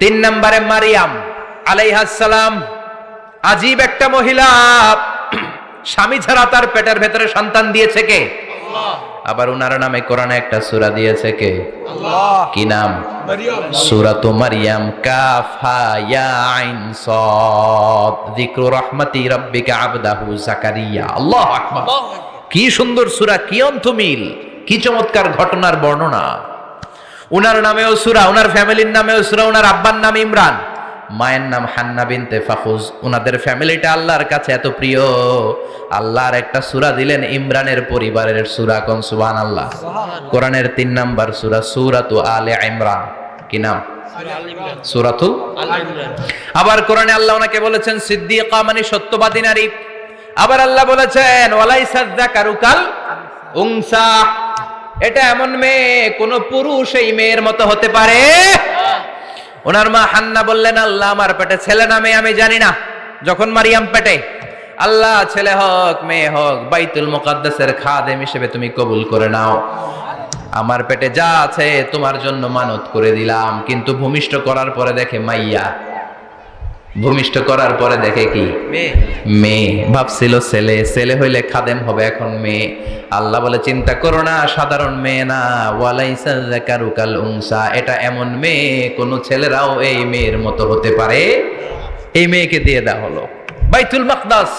3 নম্বরে মারিয়াম আলাইহিস সালাম, আজীব একটা মহিলা, স্বামী ছাড়া তার পেটের ভেতরে সন্তান দিয়েছে কে? আল্লাহ। আবার উনার নামে কোরআনে একটা সূরা দিয়েছে কে? আল্লাহ। কি নাম? মারিয়াম। সূরাতু মারিয়াম। কাফ হা ইয়া আইন সাদ, যিকরু রাহমাতি রাব্বিকা আবদাহু যাকারিয়া। আল্লাহু আকবার। আল্লাহু আকবার। কি সুন্দর সূরা, কি অন্তমিল, কি চমৎকার ঘটনার বর্ণনা। উনার নামেও সূরা, উনার ফ্যামিলির নামেও সূরা, উনার আব্বার নাম ইমরান, মায়ের নাম হান্না বিনতে ফাখুজ। উনাদের ফ্যামিলিটা আল্লাহর কাছে এত প্রিয়, আল্লাহর একটা সূরা দিলেন ইমরানের পরিবারের সূরা। কোন সুবহানাল্লাহ। কোরআনের 3 নাম্বার সূরা, সূরাতু আলে ইমরান। কি নাম? সূরাতু আল ইমরান। আবার কোরআনে আল্লাহ ওনাকে বলেছেন সিদ্দিকা, মানে সত্যবাদী নারী। আবার আল্লাহ বলেছেন ওয়ালাইসা যাকারু কাল উনসা, এটা এমন মেয়ে কোন পুরুষ এই মেয়ের মতো হতে পারে? ওনার মা হান্না বললেন, আল্লাহ আমার পেটে ছেলে না মেয়ে আমি জানি না। যখন মারিয়াম পেটে, আল্লাহ ছেলে হোক মেয়ে হোক বাইতুল মুকাদ্দাসের খাদেম হিসেবে তুমি কবুল করে নাও। আমার পেটে যা আছে তোমার জন্য মানত করে দিলাম। কিন্তু ভূমিষ্ঠ করার পরে দেখে মাইয়া, ভূমিষ্ঠ করার পরে দেখে কি? মেয়ে। মেয়ে। ভাবছিল ছেলে, ছেলে হইলে খাদেম হবে, এখন মেয়ে। আল্লাহ বলে চিন্তা করো না, সাধারণ মেয়ে না। ওয়ালাইসা যাকারু কাল উনসা, এটা এমন মেয়ে কোন ছেলেরাও এই মেয়ের মতো হতে পারে। এই মেয়েকে দিয়ে দেওয়া হলো। Baitul Maqdas,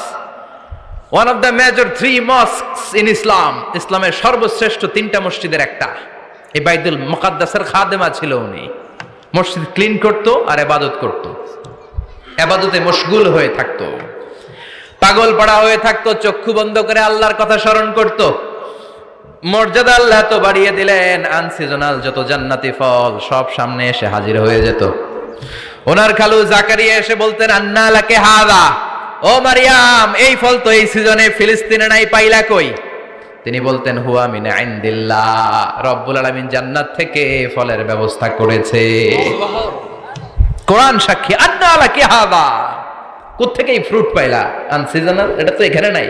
one of the major 3 mosques in Islam, ইসলামের সর্বশ্রেষ্ঠ 3টা মসজিদের একটা। এই বাইতুল মুকাদ্দাসের খাদেমা ছিল উনি। মসজিদ ক্লিন করতো আর ইবাদত করতো, ইবাদতে মশগুল হয়ে থাকতো, পাগল পাড়া হয়ে থাকতো, চক্ষু বন্ধ করে আল্লাহর কথা স্মরণ করত। মর্যাদা আল্লাহ তো বাড়িয়ে দিলেন, আনসিজনাল যত জান্নাতি ফল সব সামনে এসে হাজির হয়ে যেত। ওনার খালু জাকারিয়া এসে বলতেন, আন্না লাকে হাদা, ও মারিয়াম এই ফল তো এই সিজনে ফিলিস্তিনে নাই, পাইলা কই? তিনি বলতেন, হুয়া মিন ইনদিল্লাহ, রব্বুল আলামিন জান্নাত থেকে ফলের ব্যবস্থা করেছে। কোরআন সাক্ষী, আন্না লাকি হাদা, কোত্থেকে এই ফ্রুট পাইলা আনসিজনাল, এটা তো এখানে নাই।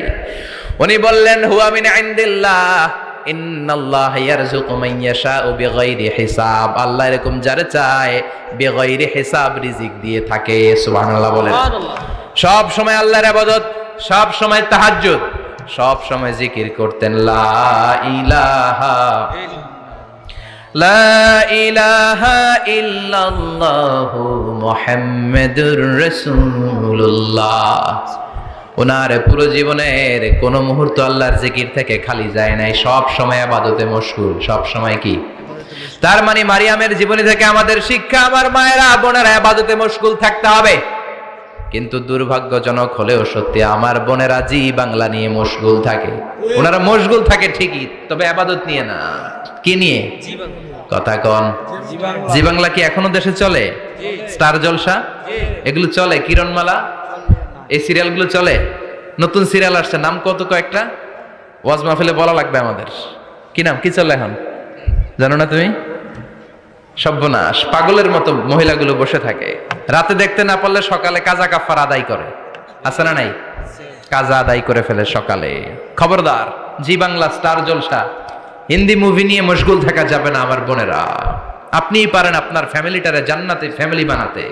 উনি বললেন হুয়া মিন ইনদিল্লাহ ইন্নাল্লাহ ইয়ারযুকু মান ইয়াশাউ বিগাইরি হিসাব, আল্লাহ এরকম যারে চায় বিগাইরি হিসাব রিজিক দিয়ে থাকে। সুবহানাল্লাহ বলেন। সব সময় আল্লাহর ইবাদত, সব সময় তাহাজ্জুদ, সব সময় জিকির করতেন লা ইলাহা লা ইলাহা ইল্লাল্লাহু মুহাম্মাদুর রাসূলুল্লাহ। ওনার পুরো জীবনের কোন মুহূর্ত আল্লাহর জিকির থেকে খালি যায় নাই, সব সময় ইবাদতে মশগুল, সব সময় কি। তার মানে মারিয়ামের জীবনী থেকে আমাদের শিক্ষা, আমার মায়েরা বোনেরা ইবাদতে মশগুল থাকতে হবে। কিন্তু দুর্ভাগ্যজনক হলেও সত্যি, আমার বোনেরা জি বাংলা নিয়ে মশগুল থাকে। ওনারা মশগুল থাকে ঠিকই, তবে ইবাদত নিয়ে না। কি নিয়ে? কথা কন। জি বাংলা কি এখনো দেশে চলে? স্টার জলসা এগুলো চলে, কিরণমালা এই সিরিয়ালগুলো চলে। নতুন সিরিয়াল আসছে, নাম কত কয়েকটা, ওয়াজ মাহফিলে বলা লাগবে আমাদের। কি নাম, কি চলে এখন জানো না তুমি? সর্বনাশ, পাগলের মতো মহিলাগুলো বসে থাকে, রাতে দেখতে না পারলে সকালে কাজা কাফার আদায় করে, আছে না নাই? কাজা আদায় করে ফেলে সকালে। খবরদার, জি বাংলা, স্টার জলসা, হিন্দি মুভি নিয়ে মশগুল থাকা যাবে না আমার বোনেরা। আপনিই পারেন আপনার ফ্যামিলিটারে জান্নাতে ফ্যামিলি বানাতে,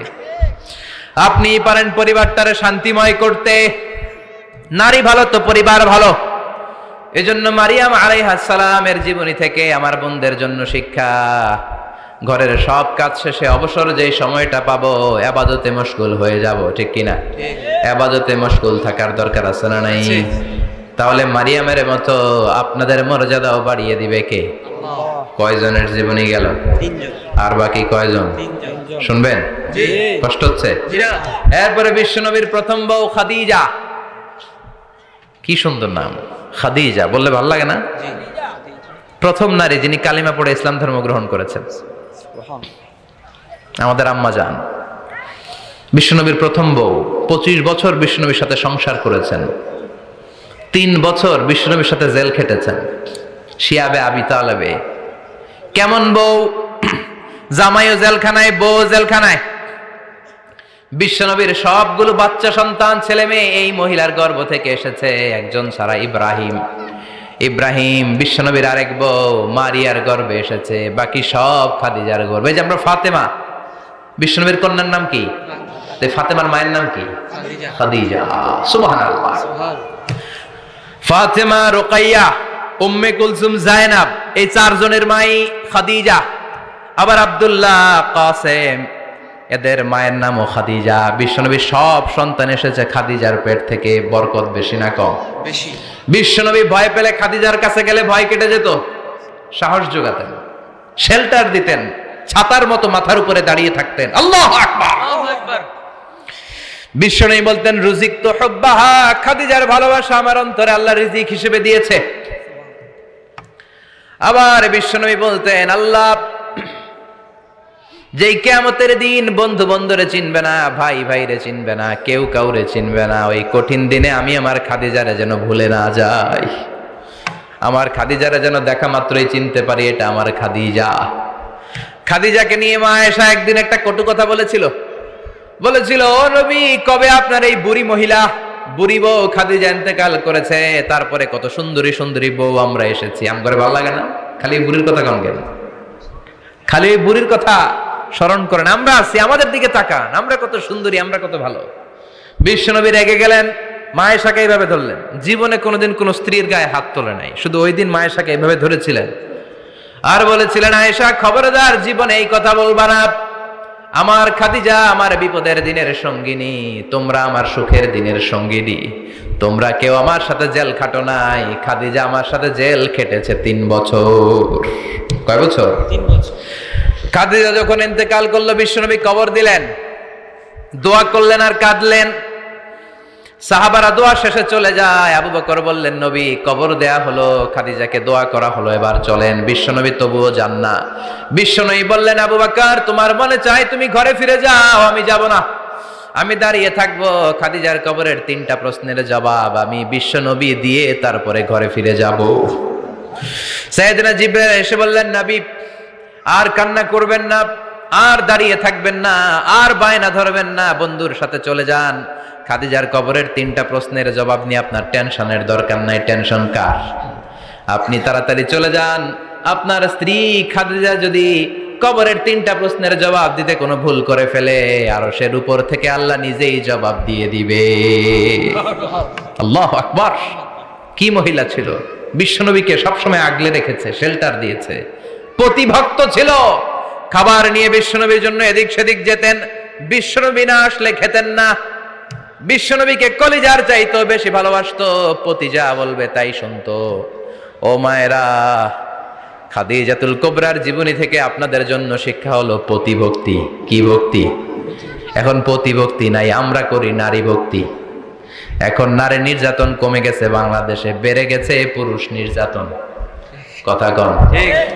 আপনিই পারেন পরিবারটারে শান্তিময় করতে। নারী ভালো তো পরিবার ভালো। এজন্য মারিয়াম আলাইহিস সালামের জীবনী থেকে আমার বোনদের জন্য শিক্ষা, ঘরের সব কাজ শেষে অবসর যেই সময়টা পাবো ইবাদতে মশগুল হয়ে যাব, ঠিক কিনা? ইবাদতে মশগুল থাকার দরকার আছে না নাই? তাহলে মারিয়ামের মতো আপনাদের মর্যাদাও বাড়িয়ে দিবে কে? কয়জনের জীবনী গেল? আর বাকি কয়জন শুনবেন? কষ্ট হচ্ছে? এরপরে বিশ্বনবীর প্রথম বউ খাদিজা। কি সুন্দর নাম, খাদিজা বললে ভালো লাগে না? প্রথম নারী যিনি কালিমা পড়ে ইসলাম ধর্ম গ্রহণ করেছেন, আমাদের আম্মা জান। বিশ্বনবীর প্রথম বউ, 25 বছর বিশ্বনবীর সাথে সংসার করেছেন, 3 বছর বিশ্বনবীর সাথে জেল খেটেছেন, শিয়াবে আবি তালেবে। কেমন বউ? জামাইও জেলখানায়, বউ জেলখানায়। বিশ্বনবীর সবগুলো বাচ্চা সন্তান, ছেলে মেয়ে এই মহিলার গর্ভ থেকে এসেছে, একজন ছাড়া, ইব্রাহিম। ইব্রাহিম বিশ্বনবীর আরেক বউ মারিয়ার গর্ভে এসেছে, বাকি সব খাদিজার গর্ভে। এই যে আমরা ফাতেমা, বিশ্বনবীর কন্যার নাম কি? ফাতেমার মায়ের নাম কি? খাদিজা। সুবহানাল্লাহ। ফাতেমা, রুকাইয়া, উম্মে কুলসুম, জায়নাব, এই 4 জনের মাই খাদিজা। আবার আব্দুল্লাহ, কাসেম, এদের মায়ের নামও খাদিজা। বিশ্বনবীর সব সন্তান এসেছে খাদিজার পেট থেকে। বরকত বেশি না কম? বেশি। বিশ্বনবী ভয় পেলে খাদিজার কাছে গেলে ভয় কেটে যেত, সাহস যোগাতেন, শেল্টার দিতেন, ছাতার মতো মাথার উপরে দাঁড়িয়ে থাকতেন। আল্লাহু আকবার। বিশ্বনবী বলতেন রুজিক তো হুব্বাহা, খাদিজার ভালোবাসা আমার অন্তরে আল্লাহ রিজিক হিসেবে দিয়েছে। আবার বিশ্বনবী বলতেন আল্লাহ যেই কিয়ামতের দিন বন্ধু বন্ধুরে চিনবে না, ভাই ভাইরে চিনবে না, কেউ কাউরে চিনবে না, ওই কঠিন দিনে আমি আমার খাদিজারে যেন ভুলে না যাই, আমার খাদিজারে যেন দেখা মাত্রই চিনতে পারি এটা আমার খাদিজা। খাদিজাকে নিয়ে মা আয়েশা একদিন একটা কটু কথা বলেছিল, ও নবী, কবে আপনার এই বুড়ি মহিলা, বুড়ি বউ খাদিজা ইন্তেকাল করেছে, তারপরে কত সুন্দরী সুন্দরী বউ আমরা এসেছি, আম করে ভালো লাগে না? খালি বুড়ির কথা কেন কেন? খালি ওই বুড়ির কথা স্মরণ করেন, আমরা আছি, আমাদের দিকে তাকান, আমরা কত সুন্দরী, আমরা কত ভালো। বিশ্বনবী রেগে গেলেন, মা আয়েশাকে এইভাবে ধরলেন। জীবনে কোনোদিন কোনো স্ত্রীর গায়ে হাত তোলে নাই, শুধু ওই দিন মা আয়েশাকে এইভাবে ধরেছিলেন আর বলেছিলেন, আয়েশা খবরদার, জীবনে এই কথা বলবা না। আমার খাদিজা আমার বিপদের দিনের সঙ্গিনী, তোমরা আমার সুখের দিনের সঙ্গিনী। তোমরা কেউ আমার সাথে জেল খাটো নাই, খাদিজা আমার সাথে জেল খেটেছে 3 বছর। কয় বছর? 3 বছর। খাদিজা যখন ইন্তেকাল করলো, বিশ্বনবী কবর দিলেন, দোয়া করলেন আর কাঁদলেন। সাহাবারা দোয়া শেষে চলে যায়। আবু বকর বললেন, নবী কবর দেয়া হলো, খাদিজাকে দোয়া করা হলো, এবার চলেন। বিশ্বনবী তবুও যান না। বিশ্বনবী বললেন, আবু বকর তোমার মনে চাই তুমি ঘরে ফিরে যাও, আমি যাব না, আমি দাঁড়িয়ে থাকবো। খাদিজার কবরের 3টা প্রশ্নের জবাব আমি বিশ্বনবী দিয়ে তারপরে ঘরে ফিরে যাব। সাইয়েদনা জিবরাইল এসে বললেন, নবী আর কান্না করবেন না, আর দাঁড়িয়ে থাকবেন না, আর বায়না ধরবেন না, বন্ধুর সাথে চলে যান। খাদিজার কবরের 3টা প্রশ্নের জবাব নিয়ে আপনার টেনশনের দরকার নাই। টেনশন কার? আপনি তাড়াতাড়ি চলে যান। আপনার স্ত্রী খাদিজা যদি কবরের 3টা প্রশ্নের জবাব দিতে কোনো ভুল করে ফেলে, আরশের উপর থেকে আল্লাহ নিজেই জবাব দিয়ে দিবে। আল্লাহু আকবার! কি মহিলা ছিল! বিশ্বনবীকে সবসময় আগলে রেখেছে, শেল্টার দিয়েছে। প্রতিভক্ত ছিল। খাবার নিয়ে বিশ্বনবীর জন্য এদিক সেদিক যেতেন। বিশ্বনবী না আসলে খেতেন না। বিশ্বনবীকে কলিজার চাইতো বেশি ভালোবাসতো। পতি যা বলবে তাই শুনতো। ও মায়েরা, খাদিজাতুল কুবরার জীবনী থেকে আপনাদের জন্য শিক্ষা হলো পতিভক্তি। কি ভক্তি? এখন পতিভক্তি নাই, আমরা করি নারী ভক্তি। এখন নারী নির্যাতন কমে গেছে বাংলাদেশে, বেড়ে গেছে পুরুষ নির্যাতন। কথা কন।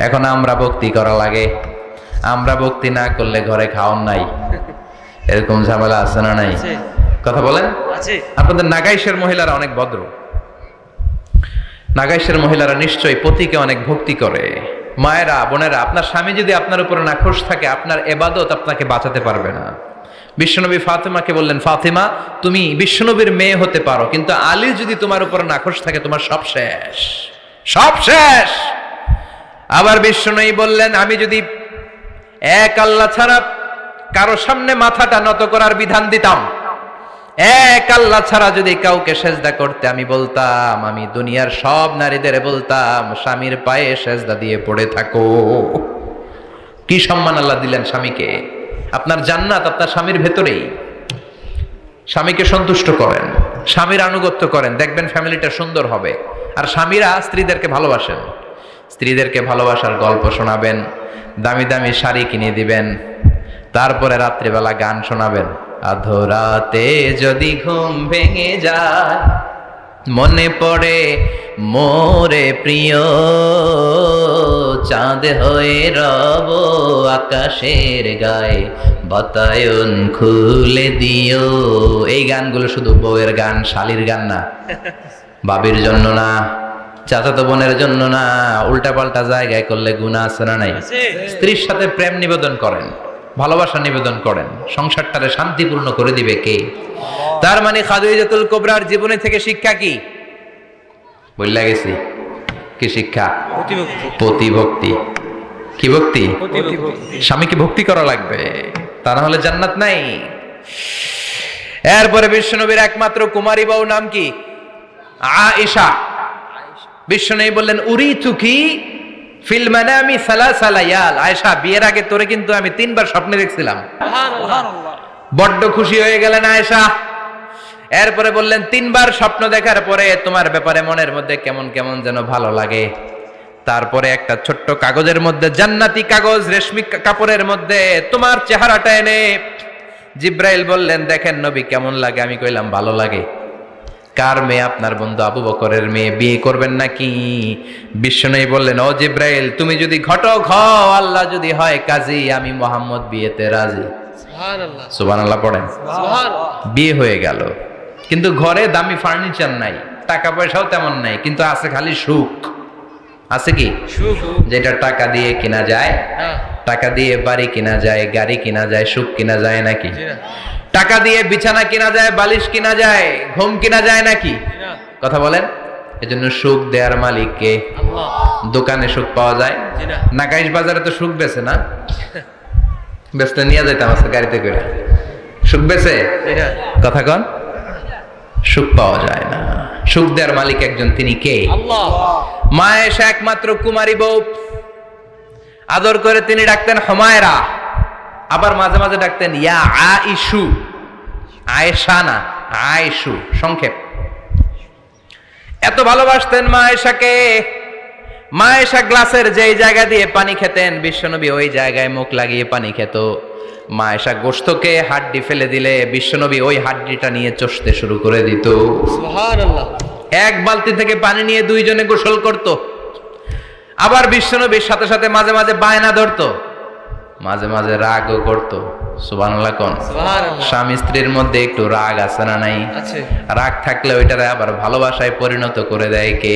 এখন আমরা ভক্তি করা লাগে। আমরা ভক্তি না করলে ঘরে খাওয়ান নাই, এরকম ঝামেলা আছে না নাই? কথা বলেন। আপনাদের নাগাইশের মহিলারা অনেক ভদ্র। নাগাইশের মহিলারা নিশ্চয়ই পতিকে অনেক ভক্তি করে। মায়েরা, বোনেরা, আপনার স্বামী যদি আপনার উপরে নাখোশ থাকে, আপনার এবাদত আপনাকে বাঁচাতে পারবে না। বিশ্বনবী ফাতেমাকে বললেন, ফাতেমা তুমি বিশ্বনবীর মেয়ে হতে পারো, কিন্তু আলী যদি তোমার উপরে নাখোশ থাকে তোমার সব শেষ, সব শেষ। আবার বিশ্বনবী বললেন, আমি যদি এক আল্লাহ ছাড়া কারো সামনে মাথাটা নত করার বিধান দিতাম, এক আল্লাহ ছাড়া যদি কাউকে সেজদা করতে আমি বলতাম, আমি দুনিয়ার সব নারীদের বলতাম স্বামীর পায়ে সেজদা দিয়ে পড়ে থাকো। কি সম্মান আল্লাহ দিলেন স্বামীকে! আপনার জান্নাত আপনার স্বামীর ভেতরেই। স্বামীকে সন্তুষ্ট করেন, স্বামীর আনুগত্য করেন, দেখবেন ফ্যামিলিটা সুন্দর হবে। আর স্বামীরা স্ত্রীদেরকে ভালোবাসেন, স্ত্রীদেরকে ভালোবাসার গল্প শোনাবেন, দামি দামি শাড়ি কিনে দিবেন, তারপরে রাত্রিবেলা গান শোনাবেন। আধরাতে যদি ঘুম ভেঙে যায়, মনে পড়ে মোরে প্রিয়, চাঁদ হয়ে রব আকাশের গায়ে, বাতায়ন খুলে দিও। এই গানগুলো শুধু বউয়ের গান, শালীর গান না, বাবির জন্য না, চাচাতো বোনের জন্য না। উল্টা পাল্টা জায়গায় করলে গুনাহ আছে না নাই? স্ত্রীর সাথে প্রেম নিবেদন করেন, ভালোবাসা নিবেদন করেন, সংসারটারে শান্তিপূর্ণ করে দিবে কে? তার মানে খাদিজাতুল কুবরার জীবনী থেকে শিক্ষা কি? বললা গেছি কি শিক্ষা? প্রতিভক্তি। কি ভক্তি? স্বামীকে ভক্তি করা লাগবে, তা না হলে জান্নাত নাই। এরপরে বিশ্বনবীর একমাত্র কুমারী বউ নাম কি? আয়েশা। বিশ্বনবী বললেন, উরিতুকি ফিল মানামি সালাসা লায়াল। আয়েশা, বিয়ের আগে তোরে কিন্তু আমি 3বার স্বপ্নে দেখছিলাম। বড্ড খুশি হয়ে গেলেন আয়েশা। এরপরে বললেন, 3বার স্বপ্ন দেখার পরে তোমার ব্যাপারে মনের মধ্যে কেমন কেমন যেন ভালো লাগে। তারপরে একটা ছোট্ট কাগজের মধ্যে, জান্নাতি কাগজ, রেশমি কাপড়ের মধ্যে তোমার চেহারাটা এনে জিব্রাইল বললেন, দেখেন নবী কেমন লাগে? আমি কইলাম ভালো লাগে। কার মেয়ে? আপনার বন্ধু আবু বকরের মেয়ে, বিয়ে করবেন নাকি? বিশ্বনবী বললেন, ও জিব্রাইল, তুমি যদি ঘটক হও, আল্লাহ যদি হয় কাজী, আমি মুহাম্মদ বিয়েতে রাজি। সুবহানাল্লাহ, সুবহানাল্লাহ পড়েন। বিয়ে হয়ে গেল, কিন্তু ঘরে দামি ফার্নিচার নাই, টাকা পয়সাও তেমন নাই, কিন্তু আছে খালি সুখ। আছে কি? সুখ। যেটা টাকা দিয়ে কিনা যায়, টাকা দিয়ে বাড়ি কিনা যায়, গাড়ি কিনা যায়, সুখ কিনা যায় নাকি? টাকা দিয়ে বিছানা কিনা যায়, বালিশ কিনা যায়, ঘুম কিনা যায় নাকি? কথা বলেন। এজন্য সুখ দেয়ার মালিক কে? আল্লাহ। দোকানে সুখ পাওয়া যায়? নাগাইশ বাজারে তো সুখ বেচে না? বেচতে নিয়ে যাইতাম আজকে গাড়িতে করে। সুখ বেচে? কথা কন। সুখ পাওয়া যায় না। সুখ দেয়ার মালিক একজন, তিনি কে? আল্লাহ। মা আয়েশা একমাত্র কুমারী বউ, আদর করে তিনি ডাকতেন হুমায়রা, আবার মাঝে মাঝে ডাকতেন ইয়া আইশু। আয়েশা না, আয়েশু, সংক্ষেপ। এত ভালোবাসতেন মা আয়েশাকে। মা আয়েশা গ্লাসের যেই জায়গা দিয়ে পানি খেতেন, বিশ্বনবী ওই জায়গায় মুখ লাগিয়ে পানি খেত। মা আয়েশা গোশতকে হাড্ডি ফেলে দিলে বিশ্বনবী ওই হাড্ডিটা নিয়ে চষতে শুরু করে দিত। সুবহানাল্লাহ। এক বালতি থেকে পানি নিয়ে দুইজনে গোসল করত। আবার বিশ্বনবীর সাথে সাথে মাঝে মাঝে বায়না ধরতো, মাঝে মাঝে রাগও করতো। সুবহানাল্লাহ কোন? স্বামী স্ত্রীর মধ্যে একটু রাগ আছে না নাই? রাগ থাকলে ওইটারে আবার ভালোবাসায় পরিণত করে দেয় কে?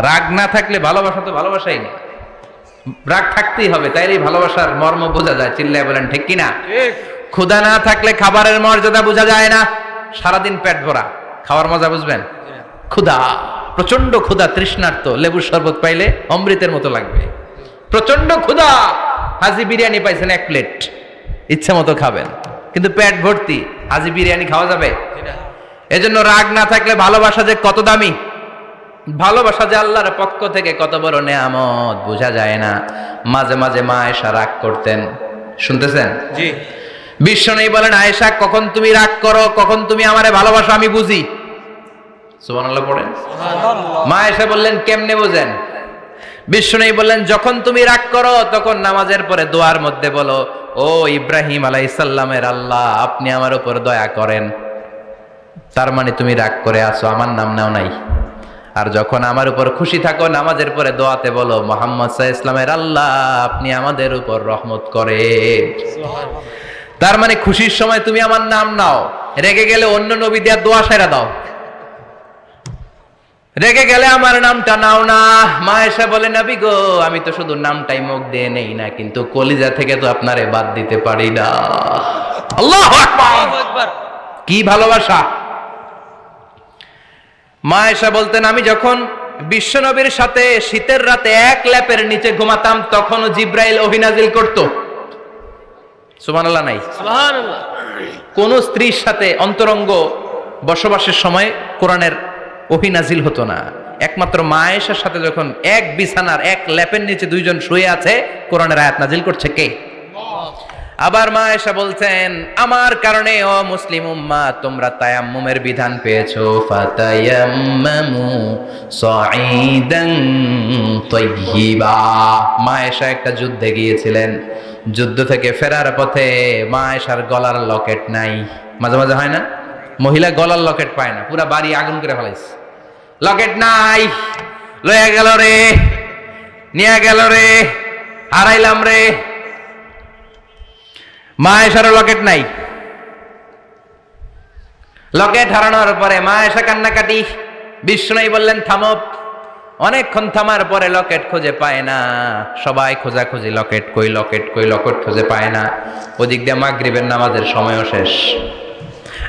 রাগ না থাকলে ভালোবাসা তো ভালোবাসাই নেই। রাগ থাকতেই হবে, তাইলেই ভালোবাসার মর্ম বোঝা যায়। চিল্লায় বলেন ঠিক কিনা? ক্ষুধা না থাকলে খাবারের মর্যাদা বোঝা যায় না। সারাদিন পেট ভরা, খাওয়ার মজা বুঝবেন? ক্ষুধা, প্রচন্ড ক্ষুধা, তৃষ্ণার্ত, লেবুর শরবত পাইলে অমৃতের মতো লাগবে। প্রচন্ড ক্ষুধা, হাজি বিরিয়ানি পাইছেন 1 প্লেট, ইচ্ছে মতো খাবেন, কিন্তু পেট ভর্তি, হাজি বিরিয়ানি খাওয়া যাবে? এজন্য রাগ না থাকলে ভালোবাসা যে কত দামি, ভালোবাসা যে আল্লাহর পক্ষ থেকে কত বড় নেয়ামত বোঝা যায় না। মাঝে মাঝে মা আয়েশা রাগ করতেন, শুনতেছেন? জি। বিশ্বনবী বলেন, আয়েশা কখন তুমি রাগ করো, কখন তুমি আমারে ভালোবাসো আমি বুঝি। সুবহানাল্লাহ পড়েন। মা আয়েশা বললেন, কেমনে বোঝেন? বিশ্বনবী বললেন, যখন তুমি রাগ করো তখন নামাজের পরে দোয়ার মধ্যে বলো, ও ইব্রাহিম আলাইহিস সালামের আল্লাহ, আপনি আমার উপর দয়া করেন। তার মানে তুমি রাগ করে আছো, আমার নাম নাও নাই। আর যখন আমার উপর খুশি থাকো নামাজের পরে দোয়াতে বলো, মুহাম্মদ সাল্লাল্লাহু আলাইহি ওয়াসাল্লামের আল্লাহ, আপনি আমাদের উপর রহমত করেন। তার মানে খুশির সময় তুমি আমার নাম নাও, রেগে গেলে অন্য নবী দেওয়ার দোয়া সেরা দাও, রেগে গেলে আমার নামটা নাও না। মা এসে বলে, নবী গো, আমি তো শুধু নামটাই মুখ দিয়ে নেই না, কিন্তু কলিজা থেকে তো আপনারে বাদ দিতে পারি না। আল্লাহু আকবার! কি ভালোবাসা! মা এসে বলতেন, আমি যখন বিশ্বনবীর সাথে শীতের রাতে এক ল্যাপের নিচে ঘুমাতাম তখনও জিব্রাইল ওহী নাজিল করত। সুবহানাল্লাহ নাই? সুবহানাল্লাহ। কোন স্ত্রীর সাথে অন্তরঙ্গ বসবাসের সময় কোরআনের ওহী নাজিল হতো না। একমাত্র মা আয়েশার সাথে যখন এক বিছানার এক ল্যাপের নিচে দুইজন শুয়ে আছে, কোরআনের আয়াত নাজিল করছে কে? আবার মা আয়েশা বলছেন, আমার কারণে ও মুসলিম উম্মাহ তোমরা তায়াম্মুমের বিধান পেয়েছো। ফাতায়াম্মামু সাঈদান তাইয়্যিবা। মা আয়েশা একটা যুদ্ধে গিয়েছিলেন, যুদ্ধ থেকে ফেরার পথে মা আয়েশার গলার লকেট নাই। মাঝে মাঝে হয় না, মহিলা গলার লকেট পায় না, পুরা বাড়ি আগুন করে ফেলাইছে, লকেট নাই, লয়ে গেল রে, নিয়ে গেল রে, হারাইলাম রে। মা আয়েশারও লকেট নাই। লকেট হারানোর পরে মা আয়েশা কান্নাকাটি। বিষ্ণুই বললেন, থামো। অনেকক্ষণ থামার পরে লকেট খুঁজে পায় না, সবাই খোঁজাখুঁজি, লকেট কই, লকেট কই, লকেট খুঁজে পায় না। ওদিক দিয়ে মাগরিবের নামাজের সময়ও শেষ,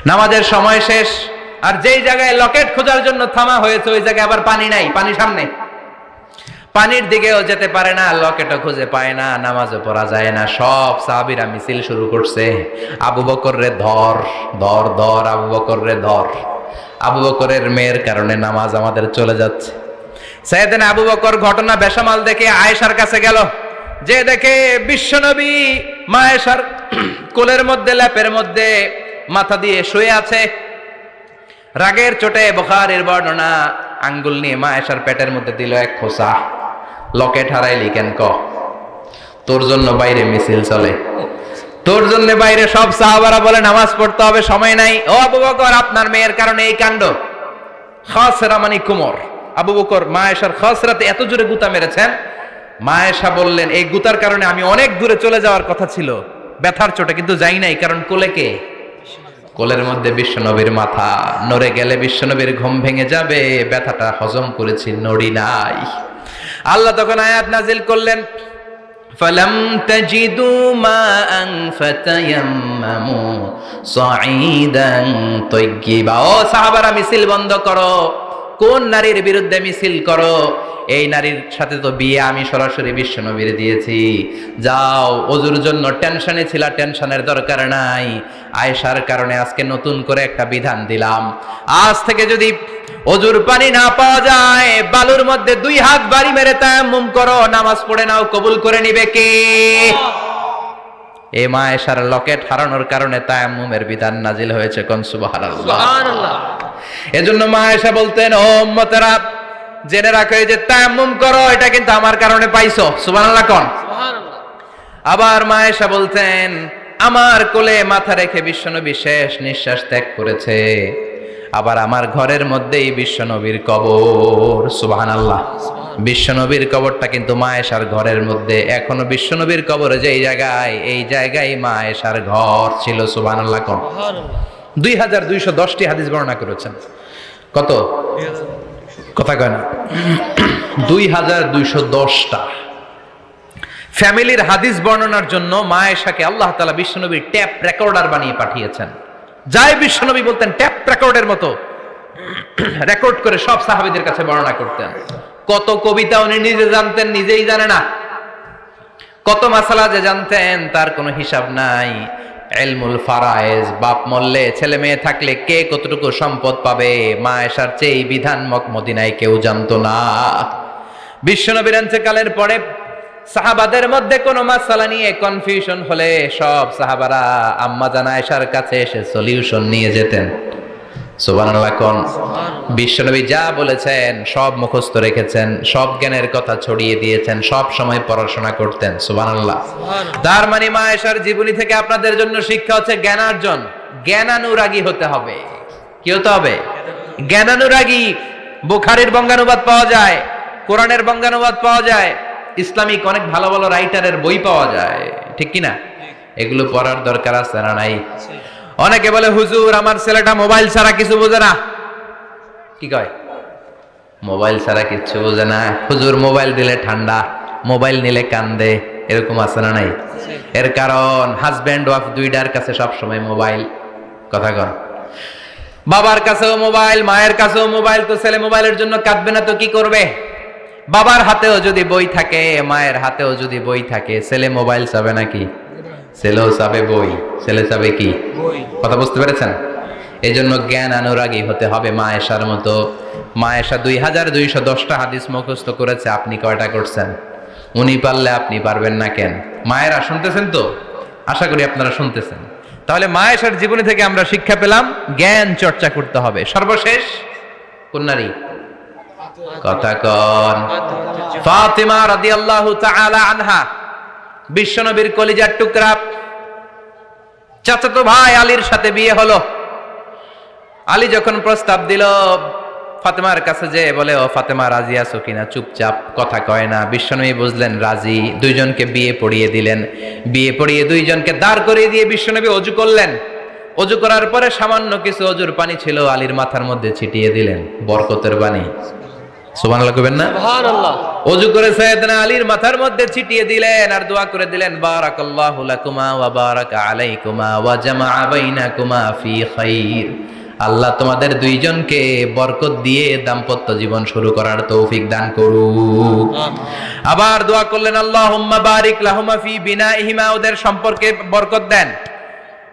নামাজের সময় শেষ। আর যেই জায়গায় লকেট খোঁজার জন্য থামা হয়েছে ওই জায়গায় আবার পানি নাই, পানি সামনে, পানির দিকেও যেতে পারে না, লকেটও খুঁজে পায় না, নামাজও পড়া যায় না। সব সাহাবীরা মিছিল শুরু করছে, আবু বকর রে ধর, ধর, ধর, আবু বকর রে ধর। আবু বকরের মেয়ের কারণে নামাজ আমাদের চলে যাচ্ছে। সাইয়েদনা আবু বকর ঘটনা বেসামাল দেখে আয়েশার কাছে গেল, যে দেখে বিশ্বনবী মা আয়েশার কোলের মধ্যে, ল্যাপের মধ্যে মাথা দিয়ে শুয়ে আছে। রাগের চোটে বুখারীর বর্ণনা, আঙ্গুল নিয়ে মা আয়েশার পেটের মধ্যে দিল এক খোঁচা। লকেট হারাইলি কেন? তোর জন্য বাইরে মিছিল চলে, তোর জন্য বাইরে সব সাহাবারা বলে নামাজ পড়তে হবে, সময় নাই। ও আবু বকর, আপনার মেয়ের কারণে এই কাণ্ড। খাসরা মানে কুমর। আবু বকর মা আয়েশার খাসরাতে এত জোরে গুতা মেরেছেন, মা আয়েশা বললেন, এই গুতার কারণে আমি অনেক দূরে চলে যাওয়ার কথা ছিল ব্যথার চোটে, কিন্তু যাই নাই, কারণ কোলে কে? কোলের মধ্যে বিশ্বনবীর মাথা, নড়ে গেলে বিশ্বনবীর ঘুম ভেঙে যাবে, ব্যথাটা হজম করেছি, নড়ি নাই। আল্লাহ তখন আয়াত নাজিল করলেন, ফালাম তাজিদু মাআন ফাতায়াম্মামু সাঈদান তাইয়্যিবা। ও সাহাবারা, মিছিল বন্ধ করো। কোন নারীর বিরুদ্ধে মিছিল করো? এই নারীর সাথে তো বিয়ে আমি সরাসরি বিশ্বনবীর দিয়েছি। যাও, ওযুর জন্য টেনশনে ছিলা, টেনশনের দরকার নাই। আয়েশার কারণে আজকে নতুন করে একটা বিধান দিলাম, আজ থেকে যদি ওযুর পানি না পাওয়া যায়, বালুর মধ্যে 2 হাত বাড়ি মেরে তায়াম্মুম করো, নামাজ পড়ে নাও, কবুল করে নিবে কে? এই মা আয়েশার লকেট হারানোর কারণে তায়াম্মুমের বিধান নাজিল হয়েছে। কোন সুবহানাল্লাহ। সুবহানাল্লাহ। এজন্য মা আয়েশা বলতেন, ও উম্মতেরা, জেনে রাখো, এই যে তায়াম্মুম করো, এটা কিন্তু আমার কারণে পাইছো। সুবহানাল্লাহ কোন? সুবহানাল্লাহ। আবার মা আয়েশা বলতেন, আমার কোলে মাথা রেখে বিশ্বনবী শেষ নিঃশ্বাস ত্যাগ করেছে, আবার আমার ঘরের মধ্যেই বিশ্বনবীর কবর। সুবহানাল্লাহ। বিশ্বনবীর কবরটা কিন্তু মা আয়েশার ঘরের মধ্যে। এখনো বিশ্বনবীর কবর যেই জায়গায়, এই জায়গায় মা আয়েশার ঘর ছিল। সুবহানাল্লাহ কোন? সুবহানাল্লাহ। 2210টি হাদিস বর্ণনা করেছেন। কত? কথা কয় না? 2210টা ফ্যামিলির হাদিস বর্ণনার জন্য মা আয়েশাকে আল্লাহ তাআলা বিশ্বনবীর ট্যাপ রেকর্ডার বানিয়ে পাঠিয়েছেন। যাই বিশ্বনবী বলতেন ট্যাপ রেকর্ডের মতো রেকর্ড করে সব সাহাবীদের কাছে বর্ণনা করতেন। কত কবিতা উনি নিজে জানতেন, নিজেই জানে না। কত মাসালা যে জানতেন তার কোনো হিসাব নাই। ইলমুল ফারায়েজ, বাপ মরলে ছেলে মেয়ে থাকলে কে কতটুকু সম্পদ পাবে, মা আয়েশার চেয়ে এই বিধান মদিনায় কেউ জানতো না। বিশ্বনবীর ইন্তেকালের পরে সাহাবাদের মধ্যে কোনো মাসালা নিয়ে কনফিউশন হলে সব সাহাবারা আম্মা জান আয়েশার কাছে এসে সলিউশন নিয়ে যেতেন। সুবহানাল্লাহ কোন। বিশ্বনবী যা বলেছেন সব মুখস্থ রেখেছেন, সব জ্ঞানের কথা ছড়িয়ে দিয়েছেন, সব সময় পড়াশোনা করতেন। সুবহানাল্লাহ। তার মানে মা আয়েশার জীবনী থেকে আপনাদের জন্য শিক্ষা হচ্ছে জ্ঞানার্জন, জ্ঞানানুরাগী হতে হবে। কি হতে হবে? জ্ঞানানুরাগী। বুখারীর বঙ্গানুবাদ পাওয়া যায়, কোরআনের বঙ্গানুবাদ পাওয়া যায়, ইসলামিক অনেক ভালো ভালো রাইটারের বই পাওয়া যায়, ঠিক কিনা? এগুলো পড়ার দরকার আছে না নাই? অনেকে বলে হুজুর আমার ছেলেটা মোবাইল ছাড়া কিছু বোঝে না। কি কয়? মোবাইল ছাড়া কিচ্ছু বোঝে না। হুজুর মোবাইল দিলে ঠান্ডা, মোবাইল নিলে কান্দে, এরকম আছে না নাই? এর কারণ হাজব্যান্ড ওয়াইফ দুইটার কাছে সব সময় মোবাইল। কথা কন। বাবার কাছেও মোবাইল, মায়ের কাছেও মোবাইল, তো ছেলে মোবাইলের জন্য কাঁদবে না তো কি করবে? বাবার হাতেও যদি বই থাকে, মায়ের হাতেও যদি বই থাকে, ছেলে মোবাইল চাবে নাকি? ছেলেও চাবে বই, ছেলে চাবে কি? কথা বুঝতে পেরেছেন? এই জন্য জ্ঞান অনুরাগী হতে হবে মা আয়েশার মতো। মা আয়েশা 2210টা হাদিস মুখস্থ করেছে, আপনি কয়টা করছেন? উনি পারলে আপনি পারবেন না কেন? মায়েরা শুনতেছেন তো? আশা করি আপনারা শুনতেছেন। তাহলে মা আয়েশার জীবনী থেকে আমরা শিক্ষা পেলাম জ্ঞান চর্চা করতে হবে। সর্বশেষ কোন নারী? কথা কন। ফাতিমা রাদিয়াল্লাহু তাআলা আনহা, বিশ্বনবীর কলিজার টুকরা। চাচাতো ভাই আলীর সাথে বিয়ে হলো। আলী যখন প্রস্তাব দিল ফাতেমার কাছে, যে বলে ও ফাতেমা রাজি আছো কিনা? চুপচাপ, কথা কয় না। বিশ্বনবী বুঝলেন রাজি, দুইজনকে বিয়ে পড়িয়ে দিলেন। বিয়ে পড়িয়ে দুইজনকে দাঁড় করিয়ে দিয়ে বিশ্বনবী ওযু করলেন। ওযু করার পরে সামান্য কিছু ওযুর পানি ছিল আলীর মাথার মধ্যে ছিটিয়ে দিলেন, বরকতের পানি। সুবহানাল্লাহ কইবেন না? সুবহানাল্লাহ। ওযু করে সাইয়েদনা আলীর মাথার মধ্যে ছিটিয়ে দিলেন আর দোয়া করে দিলেন, বারাকাল্লাহু লাকুমা ওয়া বারাকা আলাইকুমা ওয়া জামাআ বাইনাকুমা ফি খাইর। আল্লাহ তোমাদের দুইজনকে বরকত দিয়ে দাম্পত্য জীবন শুরু করার তৌফিক দান করুক। আবার দোয়া করলেন, আল্লাহুম্মা বারিক লাহুমা ফি বিনাইহিমা, ওদের সম্পর্কে বরকত দেন।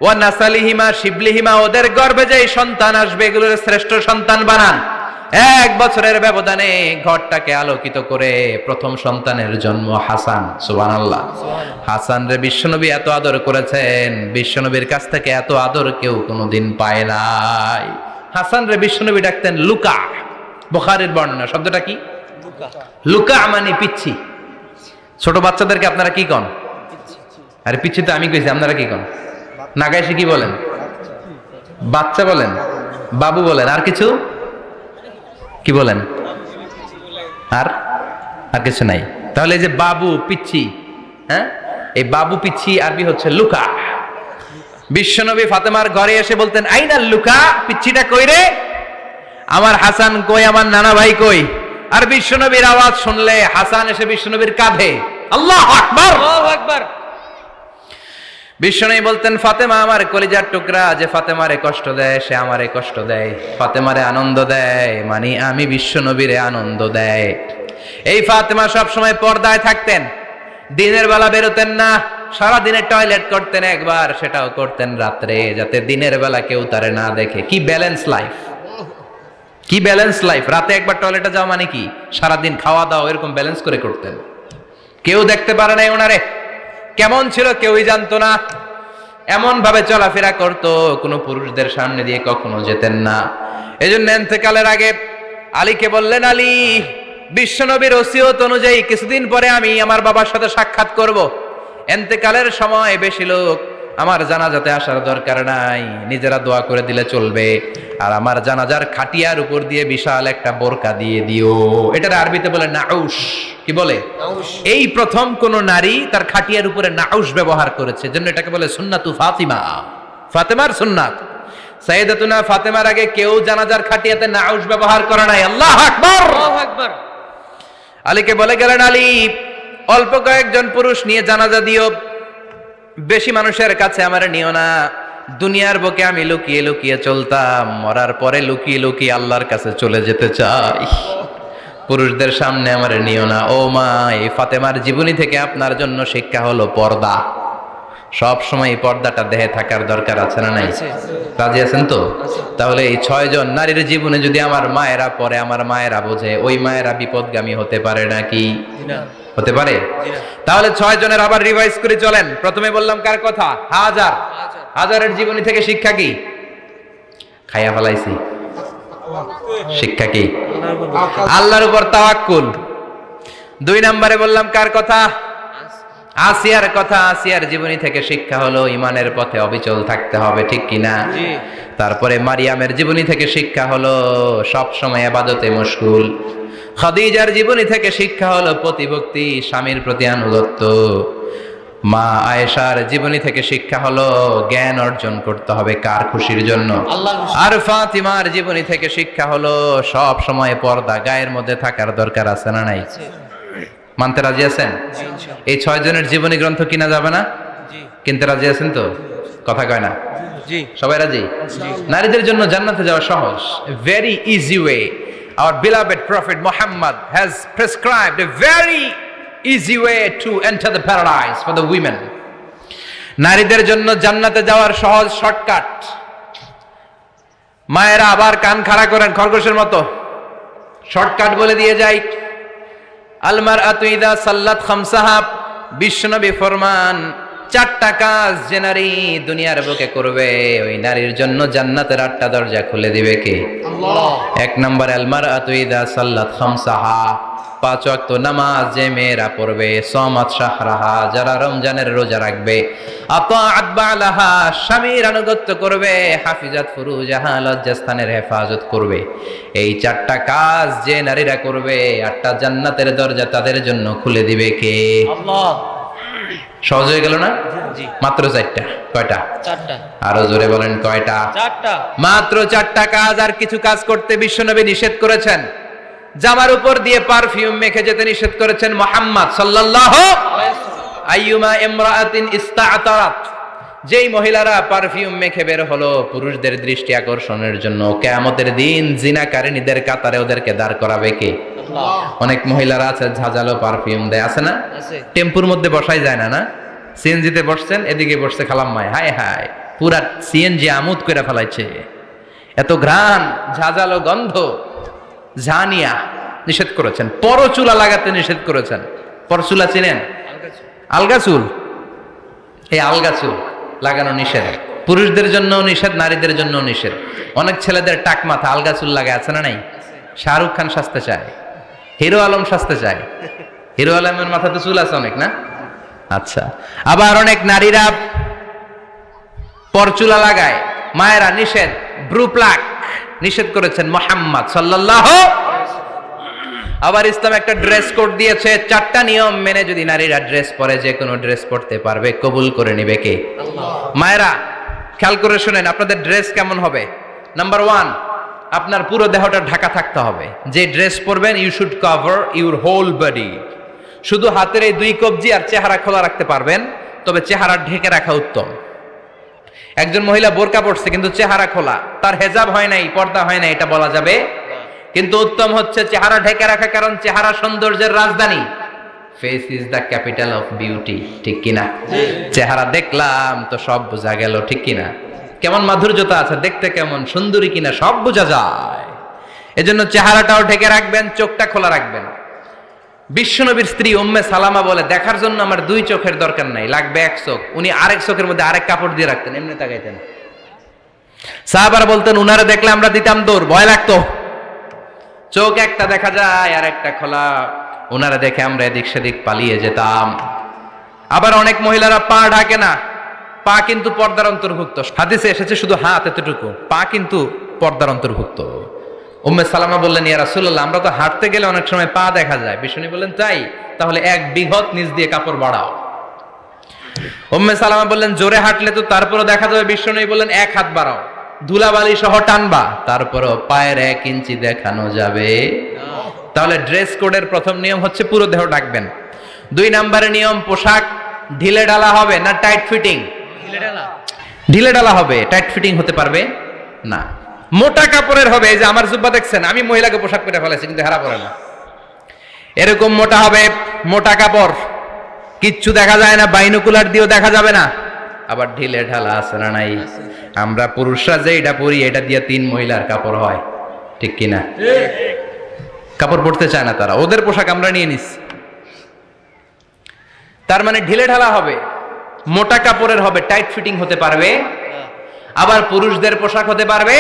ওয়া নাসালিহিমা শিবলিহিমা, ওদের গর্ভে যে সন্তান আসবে এগুলোর শ্রেষ্ঠ সন্তান বানান। 1 বছরের ব্যবধানে ঘরটাকে আলোকিত করে প্রথম সন্তানের জন্ম হাসান। সুবহানাল্লাহ। হাসান রে বিশ্বনবী এত আদর করেছেন, বিশ্বনবীর কাছ থেকে এত আদর কেউ কোনোদিন পায় নাই। হাসান রে বিশ্বনবী ডাকতেন লুকা। বুখারীর বর্ণনা। শব্দটা কি? লুকা মানে পিচ্ছি। ছোট বাচ্চাদেরকে আপনারা কি কন? আরে পিচ্ছি তো আমি কইছি, আপনারা কি কন? নাগাইশি কি বলেন? বাচ্চা বলেন, বাবু বলেন, আর কিছু কি বলেন? আর কিছু নাই। তাহলে এই যে বাবু পিচ্ছি, হ্যাঁ, এই বাবু পিচ্ছি আরবি হচ্ছে লুকা। বিশ্বনবী ফাতেমার ঘরে এসে বলতেন, আইনা লুকা, পিচ্ছিটা কই রে? আমার হাসান কই, আমার নানা ভাই কই? আর বিশ্বনবীর আওয়াজ শুনলে হাসান এসে বিশ্বনবীর কাঁধে। আল্লাহু আকবার, আল্লাহু আকবার। বিশ্বনবী বলতেন, ফাতেমা আমার কলিজার টুকরা, যে ফাতেমারে কষ্ট দেয় সে আমারে কষ্ট দেয়, ফাতেমারে আনন্দ দেয় মানে আমি বিশ্বনবীরে আনন্দ দেয়। এই ফাতেমা সব সময় পর্দায় থাকতেন, দিনের বেলা বেরোতেন না, সারা দিনে টয়লেট করতেন একবার, সেটাও করতেন রাত্রে, যাতে দিনের বেলা কেউ তারে না দেখে। কি ব্যালেন্স লাইফ, কি ব্যালেন্স লাইফ! রাতে একবার টয়লেটে যাওয়া মানে কি সারা দিন খাওয়া দাওয়া এরকম ব্যালেন্স করে করতেন। কেউ দেখতে পারে নাই ওনারে কেমন ছিল, কেউই জানতো না। এমন ভাবে চলাফেরা করতো, কোনো পুরুষদের সামনে দিয়ে কখনো যেতেন না। এজন্য ইন্তেকালের আগে আলীকে বললেন, আলী, বিশ্বনবীর ওসিয়ত অনুযায়ী কিছুদিন পরে আমি আমার বাবার সাথে সাক্ষাৎ করব। ইন্তেকালের সময় বেশি লোক আমার জানাজাতে আসার দরকার নাই, নিজেরা দোয়া করে দিলে চলবে। আর আমার জানাজার খাটিয়ার উপর দিয়ে বিশাল একটা বোরকা দিয়ে দিও। এটার আরবিতে বলে নাউশ। কি বলে? এই প্রথম কোন নারী তার খাটিয়ার উপরে নাউশ ব্যবহার করেছে, জন্য এটাকে বলে সুন্নাতু ফাতিমা, ফাতেমার সুন্নাত। সাইয়েদাতুনা ফাতেমার আগে কেউ জানাজার খাটিয়াতে নাউশ ব্যবহার করে নাই। আল্লাহু আকবার, আল্লাহু আকবার। আলীকে বলে গেলেন, আলী, অল্প কয়েকজন পুরুষ নিয়ে জানাজা দিও, বেশি মানুষের কাছে আমার নিও না। দুনিয়ার বুকে আমি লুকিয়ে লুকিয়ে চলতাম, মরার পরে লুকিয়ে লুকিয়ে আল্লাহর কাছে চলে যেতে চাই। পুরুষদের সামনে আমার নিও না। ও মা, এই ফাতেমার জীবনী থেকে আপনার জন্য শিক্ষা হলো পর্দা। সব সময় এই পর্দাটা দেহে থাকার দরকার আছে না নাই? রাজি আছেন তো? তাহলে এই 6 জন নারীর জীবনে যদি আমার মায়েরা পড়ে, আমার মায়েরা বোঝে, ওই মায়েরা বিপদগামী হতে পারে নাকি? হতে পারে? তাহলে 6 জনের আবার রিভাইজ করে চলেন। প্রথমে বললাম কার কথা? হাজার। হাজারের জীবনী থেকে শিক্ষা কি? খাইয়া ফেলাইছি। শিক্ষা কি? আল্লাহর উপর তাওয়াক্কুল। 2 নম্বরে বললাম কার কথা? আসিয়ার কথা। আসিয়ার জীবনী থেকে শিক্ষা হলো ইমানের পথে অবিচল থাকতে হবে, ঠিক কিনা? তারপরে মারিয়ামের জীবনী থেকে শিক্ষা হলো সব সময় ইবাদতে মশগুল। খাদিজার জীবনী থেকে শিক্ষা হলো প্রতিভক্তি, স্বামীর প্রতি আনুগত্য। মা আয়েশার জীবনী থেকে শিক্ষা হলো জ্ঞান অর্জন করতে হবে কার খুশির জন্য? আর ফাতিমার জীবনী থেকে শিক্ষা হলো সব সময় পর্দা গায়ের মধ্যে থাকার দরকার আছে না নাই? মানতে রাজি আছেন? এই 6 জনের জীবনী গ্রন্থ কিনা যাবে না? কিনতে রাজি আছেন তো? কথা কয় না? সবাই রাজি? নারীদের জন্য জান্নাতে যাওয়া সহজ, very easy way. Our beloved Prophet Muhammad has prescribed a very easy way to enter the paradise for the women. নারীদের জন্য জান্নাতে যাওয়ার সহজ শর্টকাট। মায়েরা আবার কান খাড়া করেন খরগোশের মতো, শর্টকাট বলে দিয়ে যাই। আল মারআতু ইযা সাল্লাত খামসাহা, বিশ্বনবী ফরমান 4টা কাজ যে নারী দুনিয়ার বুকে করবে, ওই নারীর জন্য জান্নাতের 8টা দরজা খুলে দিবে কে? আল্লাহ। 1 নম্বর আল মারআতু ইযা সাল্লাত খামসাহা, 5 ওয়াক্ত নামাজ যে মেয়েরা পড়বে, সামাত শাহরাহা, যারা রমজানের রোজা রাখবে, আতাআত বালাহা, স্বামীর আনুগত্য করবে, হাফিজাত ফুরুজাহা, লজ্জাস্থানের হেফাজত করবে। এই 4টা কাজ যে নারীরা করবে, 8টা জান্নাতের দরজা তাদের জন্য খুলে দিবে কে? আল্লাহ। সহজ হয়ে গেল না? মাত্র 4টা। কয়টা? 4টা। আরো জোরে বলেন কয়টা? 4টা। মাত্র 4টা কাজ। আর কিছু কাজ করতে বিশ্বনবী নিষেধ করেছেন। জামার উপর দিয়ে পারফিউম মেখে যেতে নিষেধ করেছেন মুহাম্মদ সাল্লাল্লাহু আলাইহি ওয়াসাল্লাম। আইয়ুমা ইমরাআতিন ইস্তাআতারাত, যেই মহিলারা পারফিউম মেখে বের হলো পুরুষদের দৃষ্টি আকর্ষণের জন্য, কিয়ামতের দিন জিনাকারিনীদের কাতারে ওদেরকে দাঁড় করাবে কে? আল্লাহ। অনেক মহিলারা আছে ঝাঁঝালো পারফিউম দেয়, আছে না? টেম্পুর মধ্যে বসাই যায় না, না? সিএনজিতে বসছেন, এদিকে বসছে খালাম্মায়, হায় হায় পুরা সিএনজি আমোদ করে ফেলাইছে, এত ঘ্রাণ, ঝাঁঝালো গন্ধ। জানিয়া নিষেধ করেছেন। পরচুলা লাগাতে নিষেধ করেছেন। পরচুলা চিনেন? আলগা চুল। এই আলগা চুল লাগানো নিষেধ, পুরুষদের জন্য নিষেধ, নারীদের জন্য নিষেধ। অনেক ছেলেদের টাক মাথা আলগা চুল লাগে, আছে না নাই? শাহরুখ খান সাজতে চায়, হিরো আলম সাজতে চায়। হিরো আলমের মাথাতে চুল আছে অনেক, না? আচ্ছা। আবার অনেক নারীরা পরচুলা লাগায়, মায়েরা নিষেধ। ব্রু প্লাক নিষেধ করেছেন মুহাম্মদ সাল্লাল্লাহু। আবার ইসলাম একটা ড্রেস কোড দিয়েছে, 4টা নিয়ম মেনে যদি নারীরা ড্রেস পরে, যে কোনো ড্রেস পরতে পারবে, কবুল করে নিবে কে? আল্লাহ। মায়েরা খেয়াল করে শুনেন, আপনাদের ড্রেস কেমন হবে? নাম্বার 1, আপনার পুরো দেহটা ঢাকা থাকতে হবে। যে ড্রেস পরবেন, you should cover your whole body. শুধু হাতের এই 2 কবজি আর চেহারা খোলা রাখতে পারবেন, তবে চেহারা ঢেকে রাখা উত্তম। একজন মহিলা বোরকা পড়ছে কিন্তু চেহারা খোলা, তার হেজাব হয় নাই, পর্দা হয় নাই, এটা বলা যাবে? কিন্তু উত্তম হচ্ছে চেহারা ঢেকে রাখা, কারণ চেহারা সৌন্দর্যের রাজধানী। Face is the capital of beauty, ঠিক কিনা? চেহারা দেখলাম তো সব বোঝা গেল, ঠিক কিনা? কেমন মাধুর্যতা আছে, দেখতে কেমন সুন্দরী কিনা সব বোঝা যায়। এজন্য চেহারাটাও ঢেকে রাখবেন, চোখটা খোলা রাখবেন। বিশ্বনবীর স্ত্রী উম্মে সালামা বলে, দেখার জন্য আমার 2 চোখের দরকার নাই, লাগবে 1 চোখ। উনি আরেক চোখের মধ্যে আরেক কাপড় দিয়ে রাখতেন, এমনি তাকাইতেন। সাহাবারা বলতেন, উনারে দেখলে আমরা দিতাম দৌড়, ভয় লাগতো। চোখ একটা দেখা যায় আর একটা খোলা, উনারা দেখে আমরা এদিক সেদিক পালিয়ে যেতাম। আবার অনেক মহিলারা পা ঢাকে না, পা কিন্তু পর্দার অন্তর্ভুক্ত। হাদিসে এসেছে শুধু হাত এতটুকু, পা কিন্তু পর্দার অন্তর্ভুক্ত। উম্মে সালামা বললেন, ইয়া রাসূলুল্লাহ, আমরা তো হাঁটতে গেলে অনেক সময় পা দেখা যায়। বিষ্ণু বললেন, তাই? তাহলে 1 বিঘত নিচ দিয়ে কাপড় বাড়াও। উম্মে সালামা বললেন, জোরে হাঁটলে তো তারপরও দেখা যাবে। বিষ্ণু বললেন, 1 হাত বাড়াও, ধুলাবালি সহ টানবা, তারপরও পায়ের 1 ইঞ্চি দেখানো যাবে। তাহলে ড্রেস কোডের প্রথম নিয়ম হচ্ছে পুরো দেহ ঢাকবেন। 2 নম্বরের নিয়ম, পোশাক ঢিলে ঢালা হবে না টাইট ফিটিং? ঢিলে ঢালা হবে, টাইট ফিটিং হতে পারবে না। মোটা কাপড়ের হবে, এই যে আমার জুব্বা দেখছেন, আমি মহিলাকে পোশাক পরে ফেলেছি কিন্তু হেরা পরে না, এরকম মোটা হবে, মোটা কাপড়, কিচ্ছু দেখা যায় না, বাইনোকুলার দিয়েও দেখা যাবে না। আবার ঢিলে ঢালা আছে না নাই? আমরা পুরুষরা যে এটা পরি, এটা দিয়ে 3 মহিলার কাপড় হয়, ঠিক কিনা? কাপড় পরতে চায় না তারা, ওদের পোশাক আমরা নিয়ে নিচ্ছি। তার মানে ঢিলে ঢালা হবে, মোটা কাপড়ের হবে, টাইট ফিটিং হতে পারবে, আবার পুরুষদের পোশাক হতে পারবে।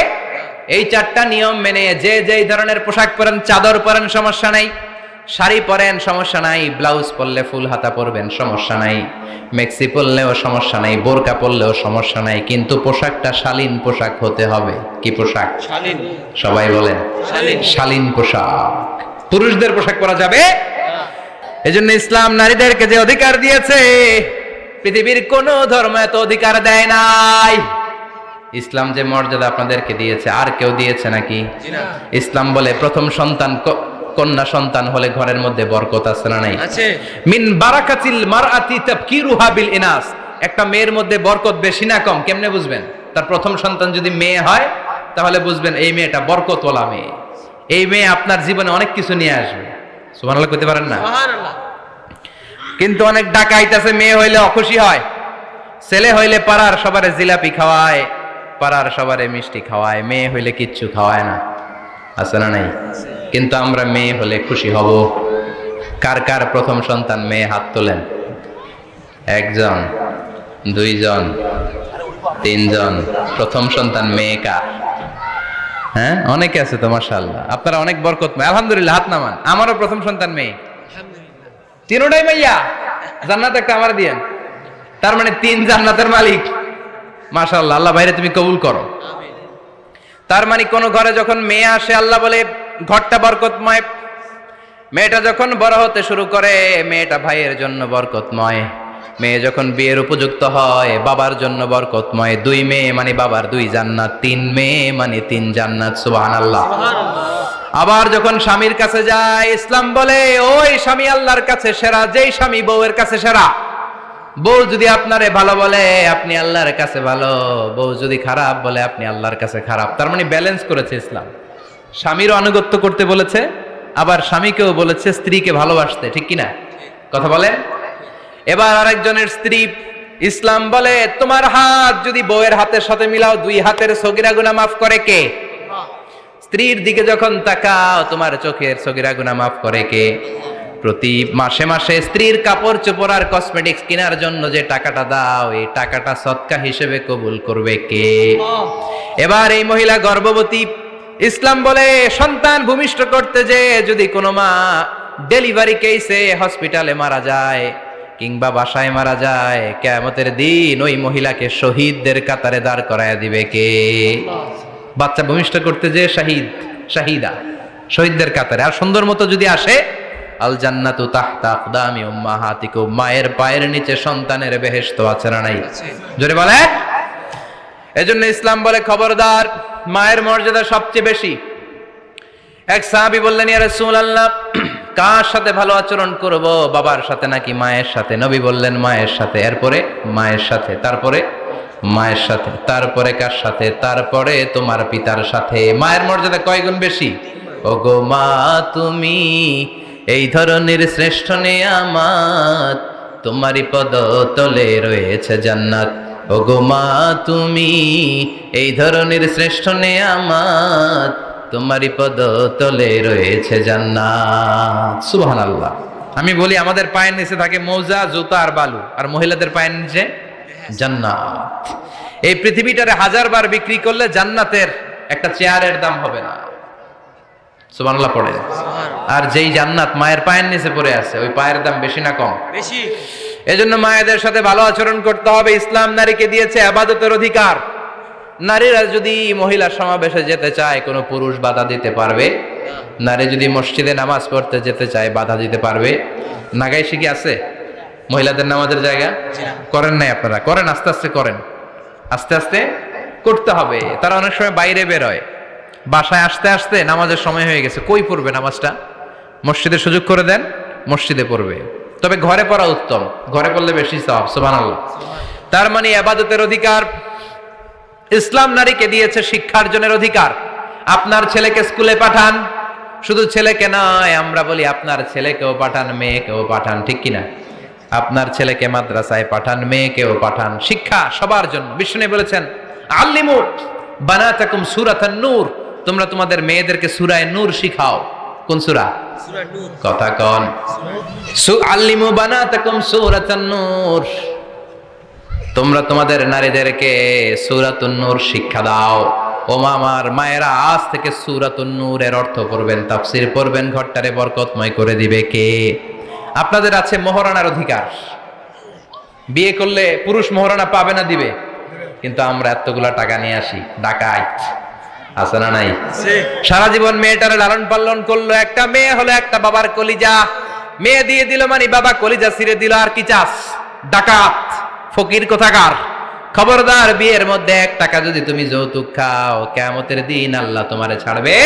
এই 4টা নিয়ম মেনে যে যেই ধরনের পোশাক পরেন, চাদর পরেন সমস্যা নাই, শাড়ি পরেন সমস্যা নাই, ব্লাউজ পরলে ফুল হাতা পরবেন সমস্যা নাই, মেক্সি পরলেও সমস্যা নাই, বোরকা পরলেও সমস্যা নাই, কিন্তু পোশাকটা শালীন পোশাক হতে হবে। কি পোশাক? শালীন। সবাই বলেন শালীন। শালীন পোশাক। পুরুষদের পোশাক পরা যাবে। এজন্য ইসলাম নারীদেরকে যে অধিকার দিয়েছে, পৃথিবীর কোন ধর্ম এত অধিকার দেয় নাই। ইসলাম যে মর্যাদা আপনাদেরকে দিয়েছে, আর কেউ দিয়েছে নাকি? ইসলাম বলে প্রথম সন্তান কন্যা সন্তান হলে ঘরের মধ্যে বরকত আছে না নাই? আছে। মিন বারাকাতিল মারআতি তাবকিরুহা বিল ইনাস। একটা মেয়ের মধ্যে বরকত বেশি না কম কেমনে বুঝবেন? তার প্রথম সন্তান যদি মেয়ে হয়, তাহলে বুঝবেন এই মেয়েটা বরকতওয়ালা মেয়ে, এই মেয়ে আপনার জীবনে অনেক কিছু নিয়ে আসবে। সুবহানাল্লাহ কইতে পারেন না? সুবহানাল্লাহ। কিন্তু অনেক ডাকাইত আছে, মেয়ে হইলে অখুশি হয়, ছেলে হইলে পাড়ার সবারে জিলাপি খাওয়ায়, পাড়ার সবারে মিষ্টি খাওয়ায়, মেয়ে হইলে কিচ্ছু খাওয়ায় না, আছে না নাই? কিন্তু আমরা মেয়ে হলে খুশি হব। কার কার প্রথম সন্তান মেয়ে? হাত তোলেন। 1 জন, 2 জন, 3 জন। প্রথম সন্তান মেয়ে কার? হ্যাঁ, অনেকে আছে তো মাশাআল্লাহ, আপনারা অনেক বরকতময়। আলহামদুলিল্লাহ, হাত নামান। আমারও প্রথম সন্তান মেয়ে, আলহামদুলিল্লাহ। তিনটাই মাইয়া। জান্নাত একটা আমার দিয়েন, তার মানে 3 জান্নাতের মালিক। মাশাআল্লাহ, আল্লাহ ভাইরে তুমি কবুল করো। আমিন। তার মানে কোন ঘরে যখন মেয়ে আসে, আল্লাহ বলে ঘরটা বরকতময়। মেয়েটা যখন বড় হতে শুরু করে, মেয়েটা ভাইয়ের জন্য বরকতময়। মেয়ে যখন বিয়ের উপযুক্ত হয়, বাবার জন্য বরকতময়। 2 মেয়ে মানে বাবার 2 জান্নাত, 3 মেয়ে মানে 3 জান্নাত। সুবহানাল্লাহ। সুবহানাল্লাহ। আবার যখন স্বামীর কাছে যায়, ইসলাম বলে ওই স্বামী আল্লাহর কাছে সেরা, যেই স্বামী বউয়ের কাছে সেরা। বউ যদি আপনারে ভালো বলে, আপনি আল্লাহর কাছে ভালো, বউ যদি খারাপ বলে, আপনি আল্লাহর কাছে খারাপ। তার মানে ব্যালেন্স করেছে ইসলাম। স্বামীরও আনুগত্য করতে বলেছে, আবার স্বামীকেও বলেছে স্ত্রীকে ভালোবাসতে, ঠিক কিনা? কথা বলেন। এবার আরেকজনের স্ত্রী, ইসলাম বলে তোমার হাত যদি বউয়ের হাতের সাথে মিলাও, 2 হাতের সগীরা গুনাহ মাফ করে কে? স্ত্রীর দিকে যখন তাকাও, তোমার চোখের সগীরা গুনাহ মাফ করে কে? প্রতি মাসে মাসে স্ত্রীর কাপড় চোপড় আর কসমেটিক্স কেনার জন্য যে টাকাটা দাও, এই টাকাটা সদকা হিসেবে কবুল করবে কে? এবার এই মহিলা গর্ভবতী, ইসলাম বলে সন্তান ভূমিষ্ঠ করতে যে যদি কোনো মা ডেলিভারি কেসে হসপিটালে মারা যায় কিংবা বাসায় মারা যায়, কিয়ামতের দিন ওই মহিলাকে শহীদদের কাতারে দাঁড় করায় দিবে কে? বাচ্চা ভূমিষ্ঠ করতে যে শাহিদ, শাহিদা, শহীদদের কাতারে। আর সুন্দর মতো যদি আসে, আল জান্নাতু তাহতা আকদামি উম্মাহাতিকুম, মায়ের পায়ের নিচে সন্তানের বেহেশত আছে না নাই? জোরে বলে। এজন্য ইসলাম বলে খবরদার, মায়ের মর্যাদা সবচেয়ে বেশি। এক সাহাবী বললেন, ইয়া রাসূলুল্লাহ, কার সাথে ভালো আচরণ করব, বাবার সাথে নাকি মায়ের সাথে? নবী বললেন মায়ের সাথে, এরপরে মায়ের সাথে, তারপরে মায়ের সাথে, তারপরে কার সাথে? তারপরে তোমার পিতার সাথে। মায়ের মর্যাদা কয় গুণ বেশি? ওগো মা তুমি এই ধরনের শ্রেষ্ঠ নেয়ামত, তোমারই পদ তলে রয়েছে জান্নাত। ওগো মা তুমি এই ধরনের শ্রেষ্ঠ নেয়ামত, তোমারই পদ তলে রয়েছে জান্নাত। সুবহানাল্লাহ। আমি বলি আমাদের পায়ের নিচে থাকে মৌজা, জুতা আর বালু, আর মহিলাদের পায়ের নিচে জান্নাত। এই পৃথিবীটারে 1000 বার বিক্রি করলে জান্নাতের একটা চেয়ারের দাম হবে না। সুবহানাল্লাহ পড়ে। আর যেই জান্নাত মায়ের পায়ের নিচে পড়ে আছে, ওই পায়ের দাম বেশি না কম? বেশি। এজন্য মায়েদের সাথে ভালো আচরণ করতে হবে। ইসলাম নারীকে দিয়েছে ইবাদতের অধিকার। নারীরা যদি মহিলা সমাবেশে যেতে চায়, কোনো পুরুষ বাধা দিতে পারবে? নারী যদি মসজিদে নামাজ পড়তে যেতে চায়, বাধা দিতে পারবে? নাগাই শিখি আছে মহিলাদের নামাজের জায়গা? করেন নাই আপনারা? করেন, আস্তে আস্তে করেন, আস্তে আস্তে করতে হবে। তারা অনেক সময় বাইরে বেরোয়, বাসায় আসতে আসতে নামাজের সময় হয়ে গেছে, কই পড়বে নামাজটা? মসজিদে সুযোগ করে দেন, মসজিদে পড়বে। তবে ঘরে পড়া উত্তম, ঘরে পড়লে বেশি সওয়াব। সুবহানাল্লাহ। তার মানে ইবাদতের অধিকার ইসলাম নারীকে দিয়েছে শিক্ষার্জনের অধিকার। আপনার ছেলেকে স্কুলে পাঠান, শুধু ছেলেকে নয়, আমরা বলি আপনার ছেলেকেও পাঠান, মেয়েকেও পাঠান, ঠিক কিনা? আপনার ছেলেকে মাদ্রাসায় পাঠান, মেয়েকেও পাঠান। শিক্ষা সবার জন্য। বিষ্ণু বলেছেন, আল্লিমু বানাতাকুম সূরাতান নূর, তোমরা তোমাদের মেয়েদেরকে সূরা নূর শিখাও। কোন সূরা? সূরা নূর। কথা কন। আল্লিমু বানাতাকুম সূরাতান নূর, তোমরা তোমাদের নারীদেরকে সূরাতুন নূর শিক্ষা দাও। ও আমার মায়েরা, আজ থেকে সূরাতুন নূরের অর্থ পড়বেন, তাফসীর পড়বেন, ঘরটারে বরকতময় করে দিবে কে? আপনাদের আছে মোহরানার অধিকার। বিয়ে করলে পুরুষ মোহরানা পাবে না, দিবে। কিন্তু আমরা এতগুলা টাকা নিয়ে আসি, ডাকাইত আছে না নাই? সারা জীবন মেয়েটারে লালন পালন করলো, একটা মেয়ে হলো একটা বাবার কলিজা, মেয়ে দিয়ে দিল মানে বাবা কলিজা ছিঁড়ে দিল, আর কি চাস? ডাকাত, ফকির কোথাকার। খবরদার, বিয়ের মধ্যে 1 টাকা যদি তুমি যৌতুক খাও, কিয়ামতের দিন আল্লাহ তোমারে ছাড়বে।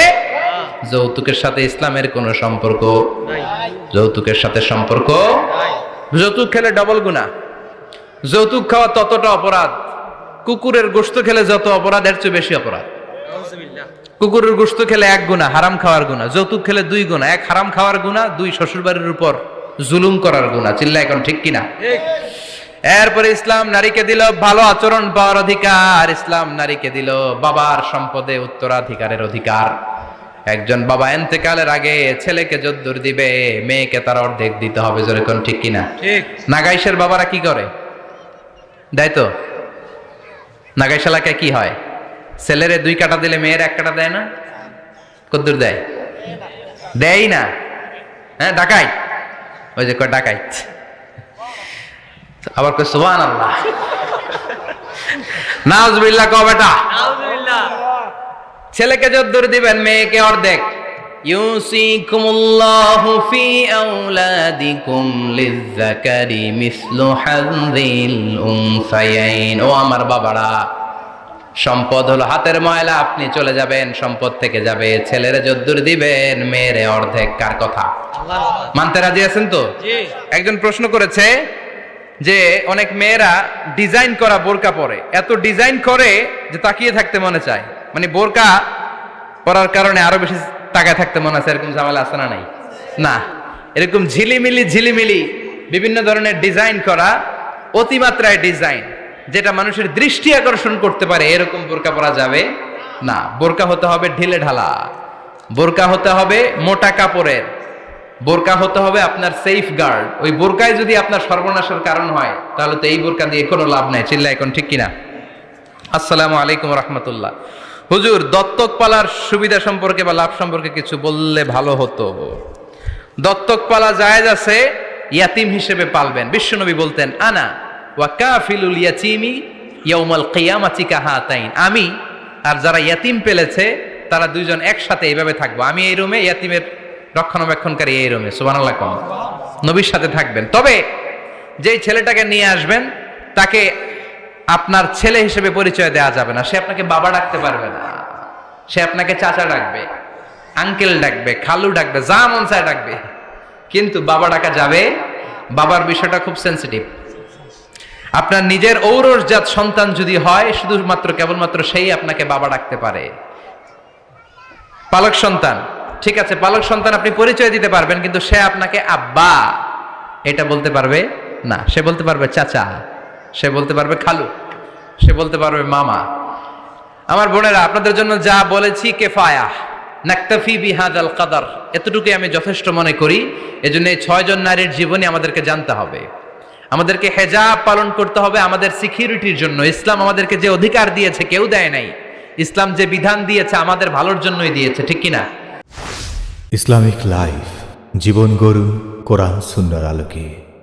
যৌতুকের সাথে ইসলামের কোনো সম্পর্ক নাই। যৌতুকের সাথে সম্পর্ক। নাই। যৌতুক খেলে ডবল গুনাহ। যৌতুক খাওয়া ততটা অপরাধ, কুকুরের গোশত খেলে যত অপরাধ, এর চেয়ে বেশি অপরাধ। নাউযুবিল্লাহ। কুকুরের গোশত খেলে 1 গুনাহ, হারাম খাওয়ার গুনাহ। যৌতুক খেলে 2 গুনাহ, 1 হারাম খাওয়ার গুনাহ, 2 শ্বশুরবাড়ির উপর জুলুম করার গুনাহ। চিল্লা এখন ঠিক কিনা? ঠিক। এরপরে ইসলাম নারীকে দিল ভালো আচরণ পাওয়ার অধিকার। ইসলাম নারীকে দিল বাবার সম্পদে উত্তরাধিকারের অধিকার। একজন বাবা এন্তেকালের আগে ছেলেকে যদ্দুর দিবে, মেয়েকে তার অর্ধেক দিতে হবে। জোরে কোন ঠিক কিনা? ঠিক। নাগাইশের বাবারা কি করে? দেয় তো? নাগাইশ এলাকায় কি হয়? ছেলেরে 2 কাটা দিলে মেয়ের 1 কাটা দেয় না? কদ্দুর দেয়? দেয় না। হ্যাঁ, ডাকাই। ওই যে কয় ডাকাইত, আবার কয় সুবহানাল্লাহ। নাউজুবিল্লাহ কও বেটা। নাউযুবিল্লাহ। ছেলেকে যদ্দুর দিবেন, মেয়েকে অর্ধেক। ইউসিকুমুল্লাহু ফি আওলাদিকুম লিযযাকারি মিসলু হাযযিল উনসায়াইন। ও আমার বাবারা, সম্পদ হলো হাতের ময়লা, আপনি চলে যাবেন, সম্পদ থেকে যাবে। ছেলেরে যদ্দুর দিবেন, মেয়েরে অর্ধেক। কার কথা? আল্লাহর কথা। মানতে রাজি আছেন তো? জি। একজন প্রশ্ন করেছে যে অনেক মেয়েরা ডিজাইন করা বোরকা পরে, এত ডিজাইন করে যে তাকিয়ে থাকতে মনে চায়, মানে বোরকা পরার কারণে আরো বেশি তাকায় থাকতে মনে আছে। এরকম ঝামেলা আছে না নাই? না, এরকম ঝিলিমিলি বিভিন্ন ধরনের ডিজাইন করা, অতিমাত্রায় ডিজাইন, যেটা মানুষের দৃষ্টি আকর্ষণ করতে পারে, এরকম বোরকা পরা যাবে না। বোরকা হতে হবে ঢিলে ঢালা, বোরকা হতে হবে মোটা কাপড়ের, বোরকা হতে হবে আপনার সেফ গার্ড। ওই বোরকায় যদি আপনার সর্বনাশের কারণ হয়, তাহলে তো এই বোরকা দিয়ে কোনো লাভ নাই। চিল্লা এখন ঠিক কিনা? আসসালামু আলাইকুম রাহমাতুল্লাহ। হুজুর, দত্তক পালার সুবিধা সম্পর্কে বা লাভ সম্পর্কে কিছু বললে ভালো হতো। দত্তক পালা জায়েজ আছে, ইয়াতিম হিসেবে পালবেন। বিশ্বনবী বলতেন, আনা ওয়া কাফিলুল ইয়াতীমি ইয়াউমাল কিয়ামাতি কাহাতাইন। আমি আর যারা ইয়াতিম পেলেছে তারা 2 জন একসাথে এইভাবে থাকবো। আমি এই রুমে, ইয়াতিমের রক্ষণাবেক্ষণকারী এই রুমে। সুবহানাল্লাহ কোন নবীর সাথে থাকবেন। তবে যেই ছেলেটাকে নিয়ে আসবেন, তাকে আপনার ছেলে হিসেবে পরিচয় দেওয়া যাবে না। সে আপনাকে বাবা ডাকতে পারবে না, সে আপনাকে চাচা ডাকবে, আঙ্কেল ডাকবে, খালু ডাকবে, যা মন চায় ডাকবে, কিন্তু বাবা ডাকা যাবে। বাবার বিষয়টা খুব সেন্সিটিভ। আপনার নিজের ঔরসজাত সন্তান যদি হয়, শুধুমাত্র কেবলমাত্র সেই আপনাকে বাবা ডাকতে পারে। পালক সন্তান, ঠিক আছে, পালক সন্তান আপনি পরিচয় দিতে পারবেন, কিন্তু সে আপনাকে আব্বা এটা বলতে পারবে না। সে বলতে পারবে চাচা, সে বলতে পারবে খালু, সে বলতে পারবে মামা। আমার বোনেরা, আপনাদের জন্য যা বলেছি কেফায়া, নাকতাফি বিহাদাল কাদার, এতটুকুই আমি যথেষ্ট মনে করি। এজন্য এই 6 জন নারীর জীবনী আমাদেরকে জানতে হবে, আমাদেরকে হেজাব পালন করতে হবে আমাদের সিকিউরিটির জন্য। ইসলাম আমাদেরকে যে অধিকার দিয়েছে কেউ দেয় নাই। ইসলাম যে বিধান দিয়েছে আমাদের ভালোর জন্যই দিয়েছে, ঠিক কিনা? ইসলামিক লাইফ, জীবন গড়ুন কোরআন সুন্নাহর আলোকে।